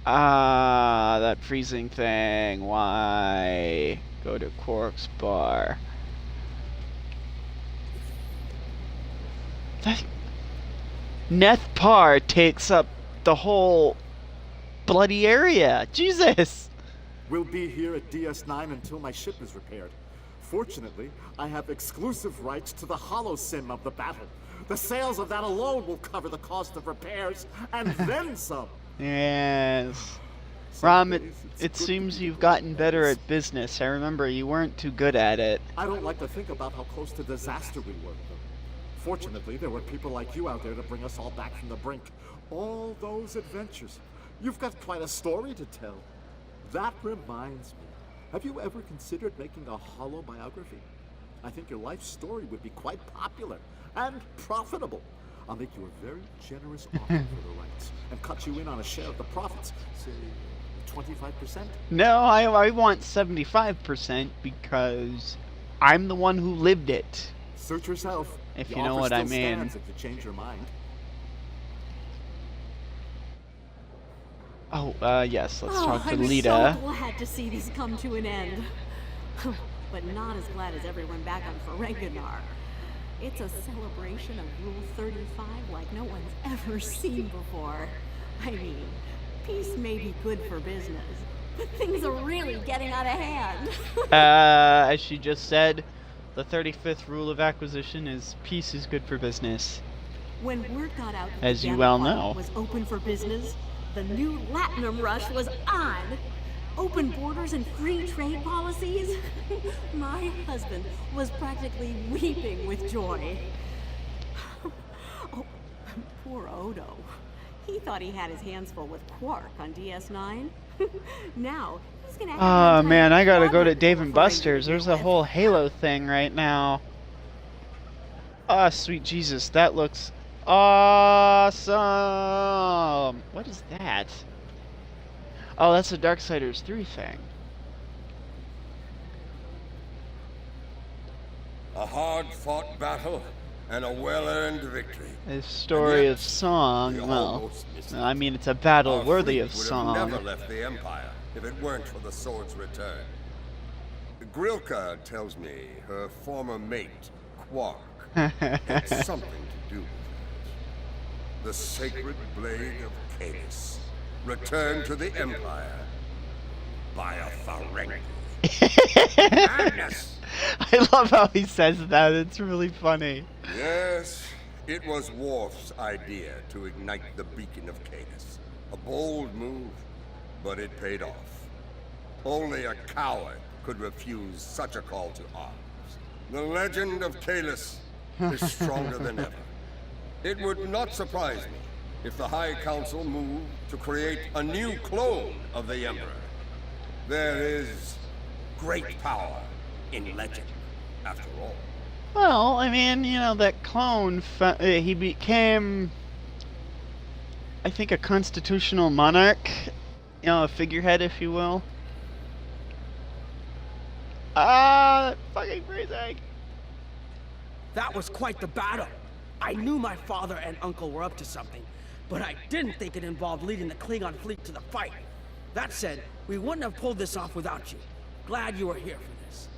Ah, that freezing thing. Why? Go to Quark's bar. Neth-Par takes up the whole bloody area. Jesus! We'll be here at DS9 until my ship is repaired. Fortunately, I have exclusive rights to the holosim of the battle. The sales of that alone will cover the cost of repairs, and then some. Yes. Rom, it seems you've gotten better at business. I remember you weren't too good at it. I don't like to think about how close to disaster we were, though. Fortunately, there were people like you out there to bring us all back from the brink. All those adventures. You've got quite a story to tell. That reminds me. Have you ever considered making a holo biography? I think your life story would be quite popular and profitable. I'll make you a very generous offer for the rights and cut you in on a share of the profits. Say 25%? No, I want 75% because I'm the one who lived it. Suit yourself. If The you know offer what I still mean. stands if you change your mind. Oh, yes, let's talk to I'm Lita. so glad to see this come to an end. But not as glad as everyone back on Ferenginar. It's a celebration of Rule 35 like no one's ever seen before. I mean, peace may be good for business, but things are really getting out of hand. As she just said, the 35th rule of acquisition is peace is good for business. When word got out that As the you Gamma well Planet know. was open for business, the new Latinum rush was on. Open borders and free trade policies. My husband was practically weeping with joy. Oh, poor Odo. He thought he had his hands full with Quark on DS9. Now he's gonna have Oh his man, I gotta go to quadruple Dave and for Buster's. There's a whole Halo thing right now. Ah, sweet Jesus, that looks awesome. What is that? Oh, that's a Darksiders 3 thing. A hard-fought battle and a well-earned victory. A story of song. Well, I mean, it's a battle Our worthy fleet of would song. have never left the Empire if it weren't for the sword's return. Grilka tells me her former mate, Quark, had something to do with it. The sacred blade of Caelus returned to the Empire by a Ferengi. Madness! I love how he says that. It's really funny. Yes, it was Worf's idea to ignite the beacon of Caelus. A bold move, but it paid off. Only a coward could refuse such a call to arms. The legend of Caelus is stronger than ever. It would not surprise me if the High Council moved to create a new clone of the Emperor. There is great power in legend, after all. Well, I mean, you know, that clone, he became, I think, a constitutional monarch, you know, a figurehead, if you will. Fucking freezing. That was quite the battle. I knew my father and uncle were up to something, but I didn't think it involved leading the Klingon fleet to the fight. That said, we wouldn't have pulled this off without you. Glad you were here for this.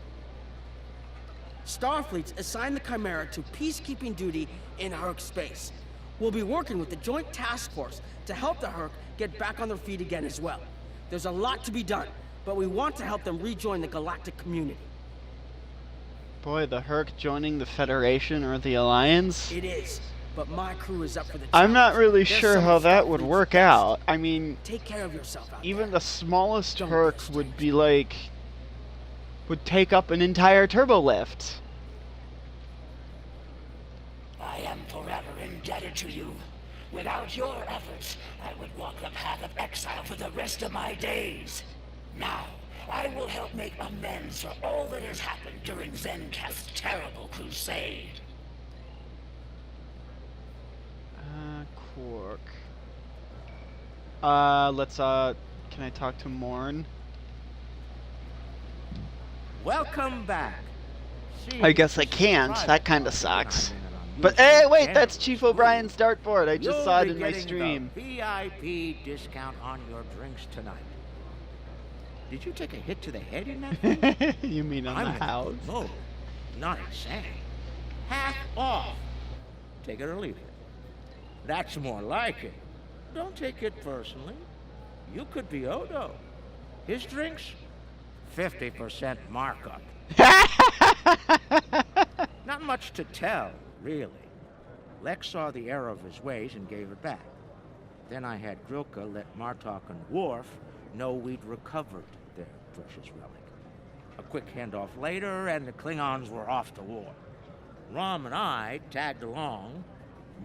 Starfleet's assigned the Chimera to peacekeeping duty in Herc space. We'll be working with the Joint Task Force to help the Herc get back on their feet again as well. There's a lot to be done, but we want to help them rejoin the galactic community. Boy, the Herc joining the Federation or the Alliance? It is, but my crew is up for the challenge. I'm not really There's sure some how of that would work out. I mean, Take care of yourself out even the smallest Herc would be like, would take up an entire turbo lift. I am forever indebted to you. Without your efforts, I would walk the path of exile for the rest of my days. Now, I will help make amends for all that has happened during Zencast's terrible crusade. Quark. Can I talk to Morn? Welcome back. I guess I can't. That kind of sucks. But hey, wait, that's Chief O'Brien's dartboard. I just saw it in my stream. VIP discount on your drinks tonight. Did you take a hit to the head in that thing? You mean on the house? No, not insane. Half off. take it or leave it. That's more like it. Don't take it personally. You could be Odo. His drinks, 50% markup. Not much to tell, really. Lex saw the error of his ways and gave it back. Then I had Grilka let Martok and Worf know we'd recovered their precious relic. A quick handoff later, and the Klingons were off to war. Rom and I tagged along,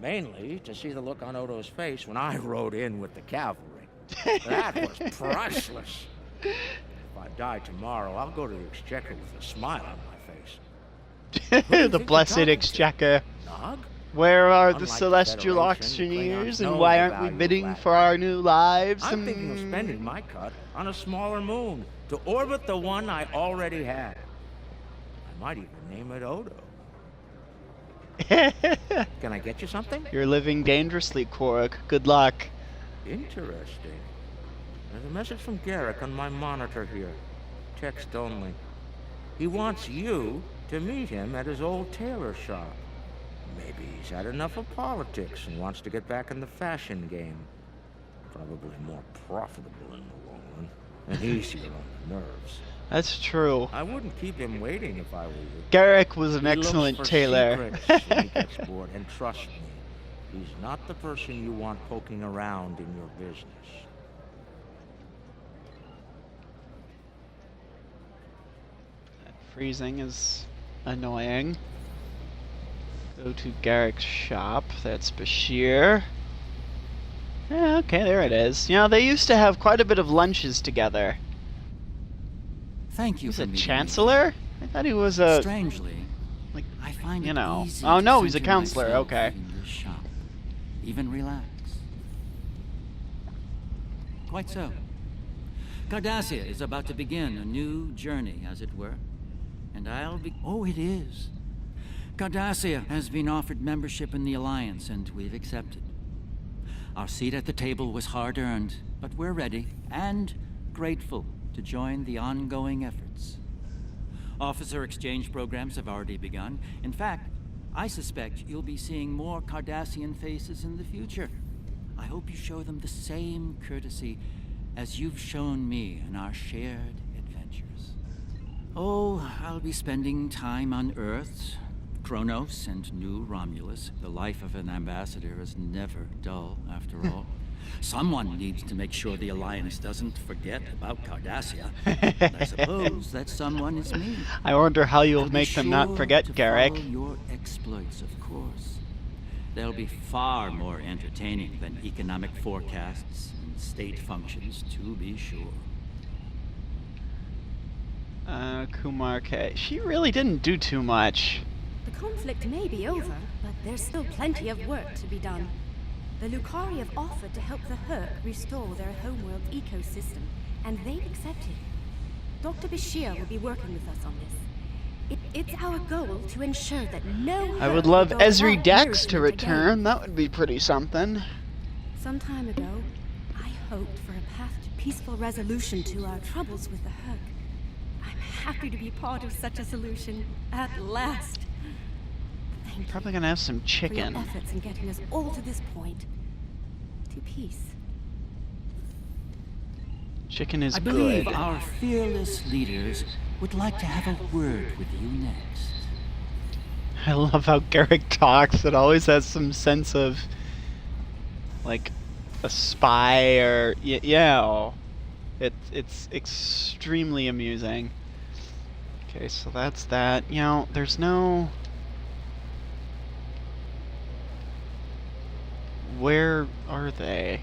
mainly to see the look on Odo's face when I rode in with the cavalry. That was priceless. If I die tomorrow, I'll go to the Exchequer with a smile on my face. The blessed Exchequer. Nog? Where are the Unlike celestial Federation, auctioneers, Klingons and know why the aren't we value of bidding Latin. for our new lives? I'm thinking of spending my cut on a smaller moon to orbit the one I already had. I might even name it Odo. Can I get you something? You're living dangerously, Quark. Good luck. Interesting. There's a message from Garrick on my monitor here. Text only. He wants you to meet him at his old tailor shop. Maybe he's had enough of politics and wants to get back in the fashion game. Probably more profitable in the long run, and easier on the nerves. That's true. I wouldn't keep him waiting if I were you. Garrick was an He looks excellent for tailor. secrets when he gets bored, and trust me, he's not the person you want poking around in your business. Freezing is annoying. Go to Garrick's shop. That's Bashir. Yeah, okay, there it is. You know, they used to have quite a bit of lunches together. Thank you He's for a meeting chancellor? I thought he was a... Strangely, like, I find you it know. easy Oh to no, he's a center counselor. myself Okay. in your shop. Even relax. Quite so. Cardassia is about to begin a new journey, as it were. And I'll be... Oh, it is. Cardassia has been offered membership in the Alliance, and we've accepted. Our seat at the table was hard-earned, but we're ready and grateful to join the ongoing efforts. Officer exchange programs have already begun. In fact, I suspect you'll be seeing more Cardassian faces in the future. I hope you show them the same courtesy as you've shown me in our shared adventures. Oh, I'll be spending time on Earth, Kronos, and New Romulus. The life of an ambassador is never dull, after all. Someone needs to make sure the Alliance doesn't forget about Cardassia. And I suppose that someone is me. I wonder how you'll I'll be make them not sure forget to Garrick. follow your exploits, of course. They'll be far more entertaining than economic forecasts and state functions, to be sure. Kumar K. She really didn't do too much. The conflict may be over, but there's still plenty of work to be done. The Lucari have offered to help the Herc restore their homeworld ecosystem, and they've accepted. Dr. Bashir will be working with us on this. It's our goal to ensure that no I would Herc love will go Ezri without Dex to nourishment again. return. That would be pretty something. Some time ago, I hoped for a path to peaceful resolution to our troubles with the Herc. I'm happy to be part of such a solution, at last. Thank you Probably gonna have some for chicken. your efforts in getting us all to this point. To peace. Chicken is I believe good. our fearless leaders would like to have a word with you next. I love how Garrick talks. It always has some sense of, like, a spy or yeah. It's extremely amusing. Okay, so that's that. You know, there's no. Where are they?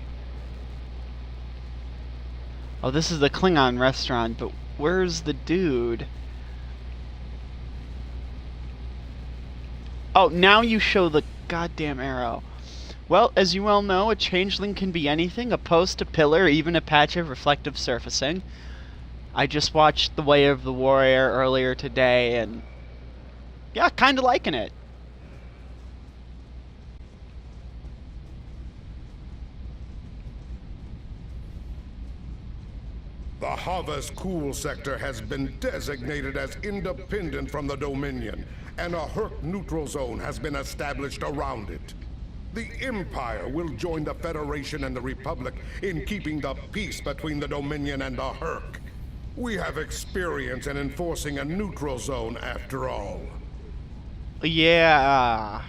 Oh, this is the Klingon restaurant, but where's the dude? Oh, now you show the goddamn arrow. Well, as you well know, a changeling can be anything, a post, a pillar, even a patch of reflective surfacing. I just watched The Way of the Warrior earlier today, and yeah, kinda liking it. The Havas Cool sector has been designated as independent from the Dominion, and a Herc neutral zone has been established around it. The Empire will join the Federation and the Republic in keeping the peace between the Dominion and the Herc. We have experience in enforcing a neutral zone after all. Yeah.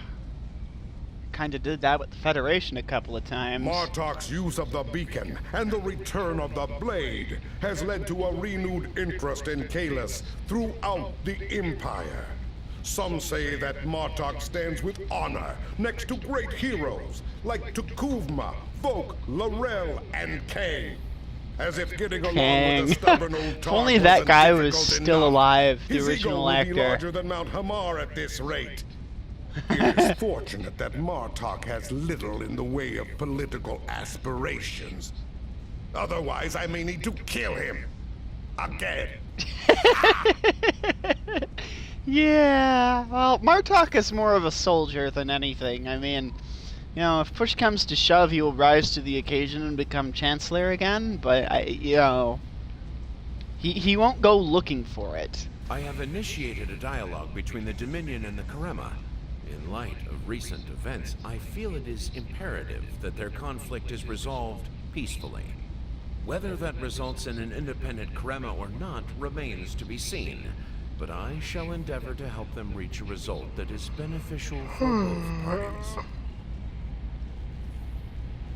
Kinda did that with the Federation a couple of times. Martok's use of the beacon and the return of the blade has led to a renewed interest in Kahless throughout the Empire. Some say that Martok stands with honor next to great heroes like Tukuvma, Voke, Laurel, and Kang. As if getting along with the stubborn old If only that guy was still alive, the original actor. His ego will be larger than Mount Hamar at this rate. It is fortunate that Martok has little in the way of political aspirations. Otherwise, I may need to kill him. Again. Yeah, well, Martok is more of a soldier than anything. I mean, you know, if push comes to shove, he will rise to the occasion and become Chancellor again, but, you know, he won't go looking for it. I have initiated a dialogue between the Dominion and the Karema. In light of recent events, I feel it is imperative that their conflict is resolved peacefully. Whether that results in an independent Karema or not remains to be seen, but I shall endeavor to help them reach a result that is beneficial for both parties.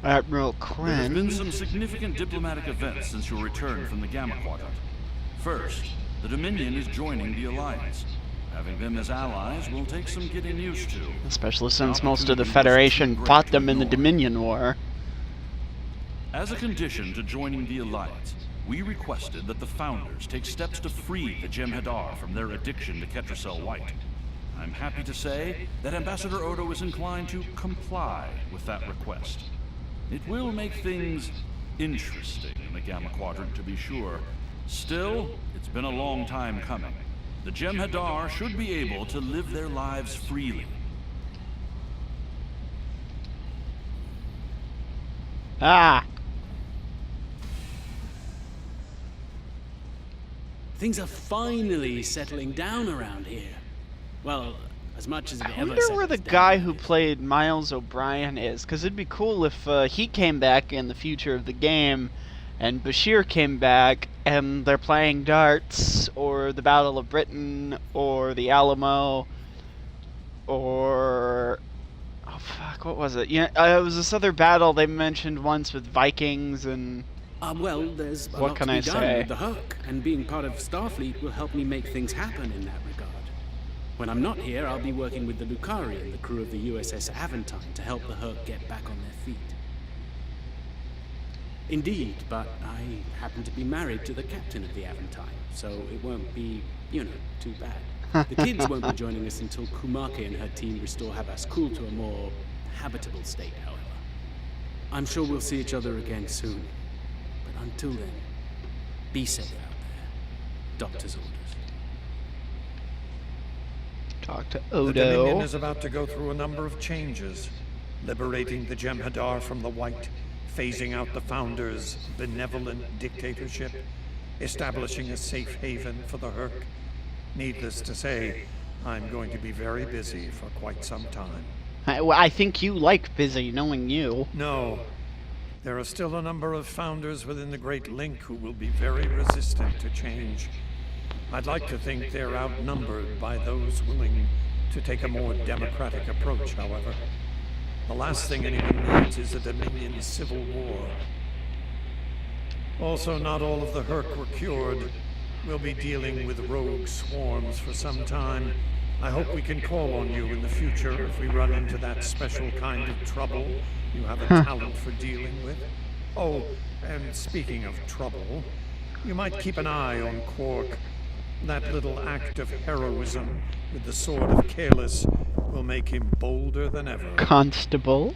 Admiral There has been Krenn. some significant diplomatic events since your return from the Gamma Quadrant. First, the Dominion is joining the Alliance. Having them as allies will take some getting used to. Especially since most of the Federation fought them in the Dominion War. As a condition to joining the Alliance, we requested that the Founders take steps to free the Jem'Hadar from their addiction to Ketracel White. I'm happy to say that Ambassador Odo is inclined to comply with that request. It will make things interesting in the Gamma Quadrant, to be sure. Still, it's been a long time coming. The Jem'Hadar should be able to live their lives freely. Ah! Things are finally settling down around here. Well, as much as it I ever wonder where the settles guy down. who played Miles O'Brien is, because it'd be cool if he came back in the future of the game, and Bashir came back, and they're playing darts, or the Battle of Britain, or the Alamo, or... oh fuck, what was it? Yeah, it was this other battle they mentioned once with Vikings and... Well, there's a What lot can to be I done say? with the Herc, and being part of Starfleet will help me make things happen in that regard. When I'm not here, I'll be working with the Lucari and the crew of the USS Aventine to help the Herc get back on their feet. Indeed, but I happen to be married to the captain of the Aventine, so it won't be, you know, too bad. The kids won't be joining us until Kumake and her team restore Habas Kul to a more habitable state, however. I'm sure we'll see each other again soon. But until then, be safe out there. Doctor's orders. Talk to The Dominion Odo. is about to go through a number of changes, liberating the Jem'Hadar from the White, phasing out the Founders' benevolent dictatorship, establishing a safe haven for the Herc. Needless to say, I'm going to be very busy for quite some time. I think you like busy, knowing you. No. There are still a number of Founders within the Great Link who will be very resistant to change. I'd like to think they're outnumbered by those willing to take a more democratic approach, however. The last thing anyone needs is a Dominion civil war. Also, not all of the Herc were cured. We'll be dealing with rogue swarms for some time. I hope we can call on you in the future if we run into that special kind of trouble you have a talent for dealing with. Oh, and speaking of trouble, you might keep an eye on Quark. That little act of heroism with the sword of Kahless will make him bolder than ever. Constable.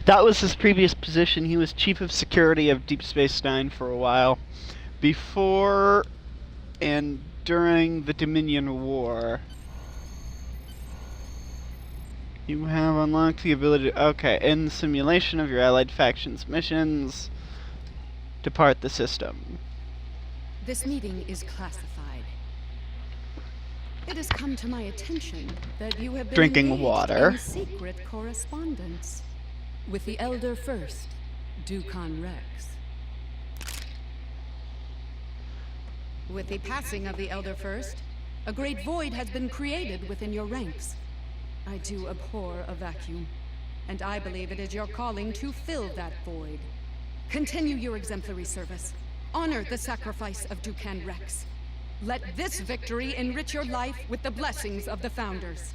That was his previous position. He was Chief of Security of Deep Space Nine for a while. Before and during the Dominion War. You have unlocked the ability to... okay, in simulation of your allied faction's missions, depart the system. This meeting is classified. It has come to my attention that you have been Drinking engaged water. in secret correspondence with the Elder First, Dukan Rex. With the passing of the Elder First, a great void has been created within your ranks. I do abhor a vacuum, and I believe it is your calling to fill that void. Continue your exemplary service. Honor the sacrifice of Dukan Rex. Let this victory enrich your life with the blessings of the Founders.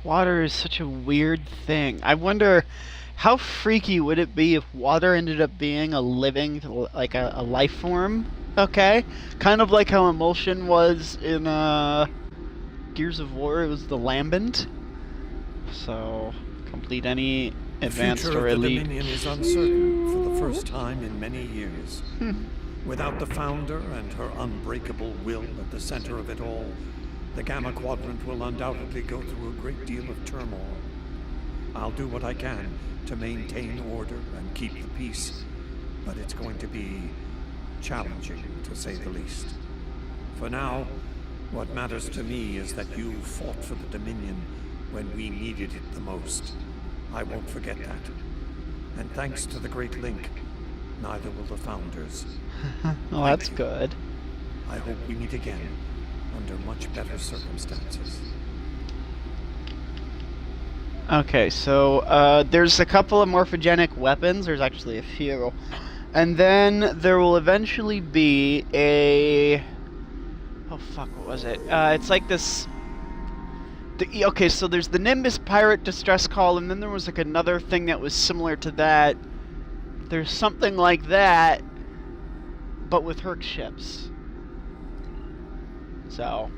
Water is such a weird thing. I wonder how freaky would it be if water ended up being a living, like a life form? Okay? Kind of like how Emulsion was in Gears of War, it was the Lambent. So, complete any advanced future or of the elite. Dominion is uncertain for the first time in many years. Without the Founder and her unbreakable will at the center of it all, the Gamma Quadrant will undoubtedly go through a great deal of turmoil. I'll do what I can to maintain order and keep the peace, but it's going to be challenging, to say the least. For now, what matters to me is that you fought for the Dominion when we needed it the most. I won't forget that. And thanks to the Great Link, neither will the Founders. Oh, that's good. I hope we meet again under much better circumstances. Okay, so there's a couple of morphogenic weapons. There's actually a few. And then there will eventually be a... Oh fuck, what was it? It's like this... Okay, so there's the Nimbus Pirate Distress Call, and then there was like another thing that was similar to that. There's something like that, but with Herc ships. So,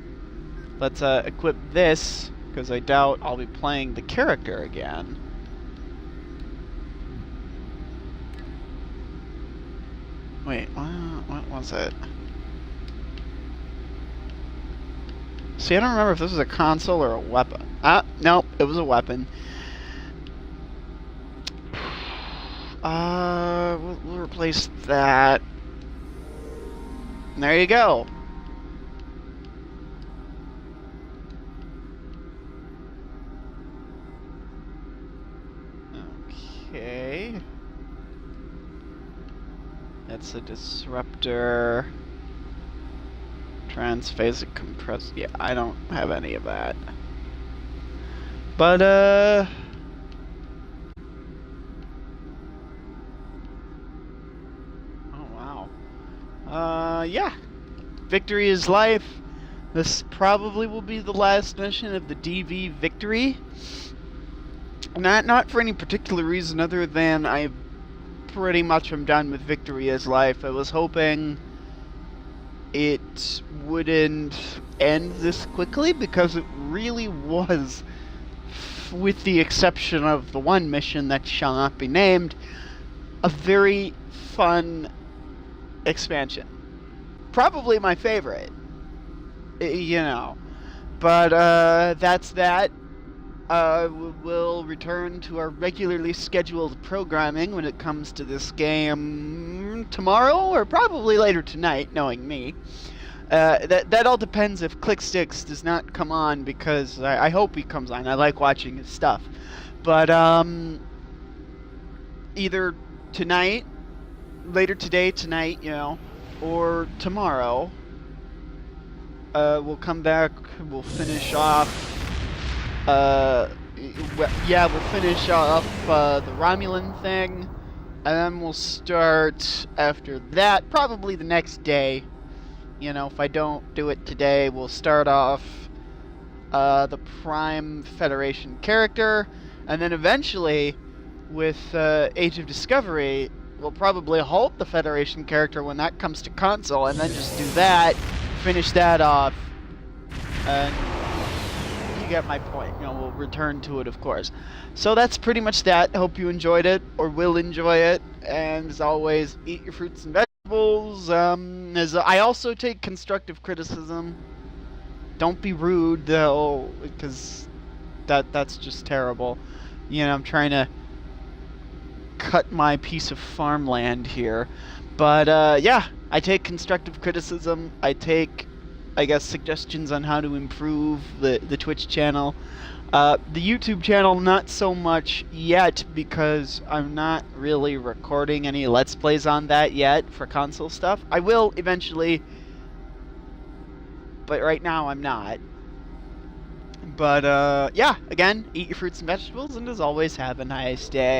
let's equip this, because I doubt I'll be playing the character again. Wait, what was it? See, I don't remember if this was a console or a weapon. Nope, it was a weapon. We'll replace that. And there you go. Okay. That's a disruptor. Transphasic compressor. Yeah, I don't have any of that. But, oh, wow. Yeah. Victory is life. This probably will be the last mission of the DV Victory. Not for any particular reason other than I pretty much am done with Victory is Life. I was hoping it wouldn't end this quickly because it really was, with the exception of the one mission that shall not be named, a very fun expansion. Probably my favorite, you know. But that's that. We'll return to our regularly scheduled programming when it comes to this game tomorrow, or probably later tonight, knowing me. That all depends if ClickSticks does not come on, because I hope he comes on. I like watching his stuff. But either tonight, later today, tonight, you know, or tomorrow, we'll come back, we'll finish off yeah, we'll finish off the Romulan thing, and then we'll start after that, probably the next day. You know, if I don't do it today, we'll start off the Prime Federation character, and then eventually, with Age of Discovery, we'll probably halt the Federation character when that comes to console, and then just do that, finish that off, and you get my point. You know, we'll return to it, of course. So that's pretty much that. Hope you enjoyed it, or will enjoy it. And as always, eat your fruits and vegetables. As I also take constructive criticism. Don't be rude, though, because that's just terrible. You know, I'm trying to cut my piece of farmland here. But, yeah, I take constructive criticism. I take, I guess, suggestions on how to improve the Twitch channel. The YouTube channel, not so much yet, because I'm not really recording any Let's Plays on that yet for console stuff. I will eventually, but right now I'm not. But, yeah, again, eat your fruits and vegetables, and as always, have a nice day.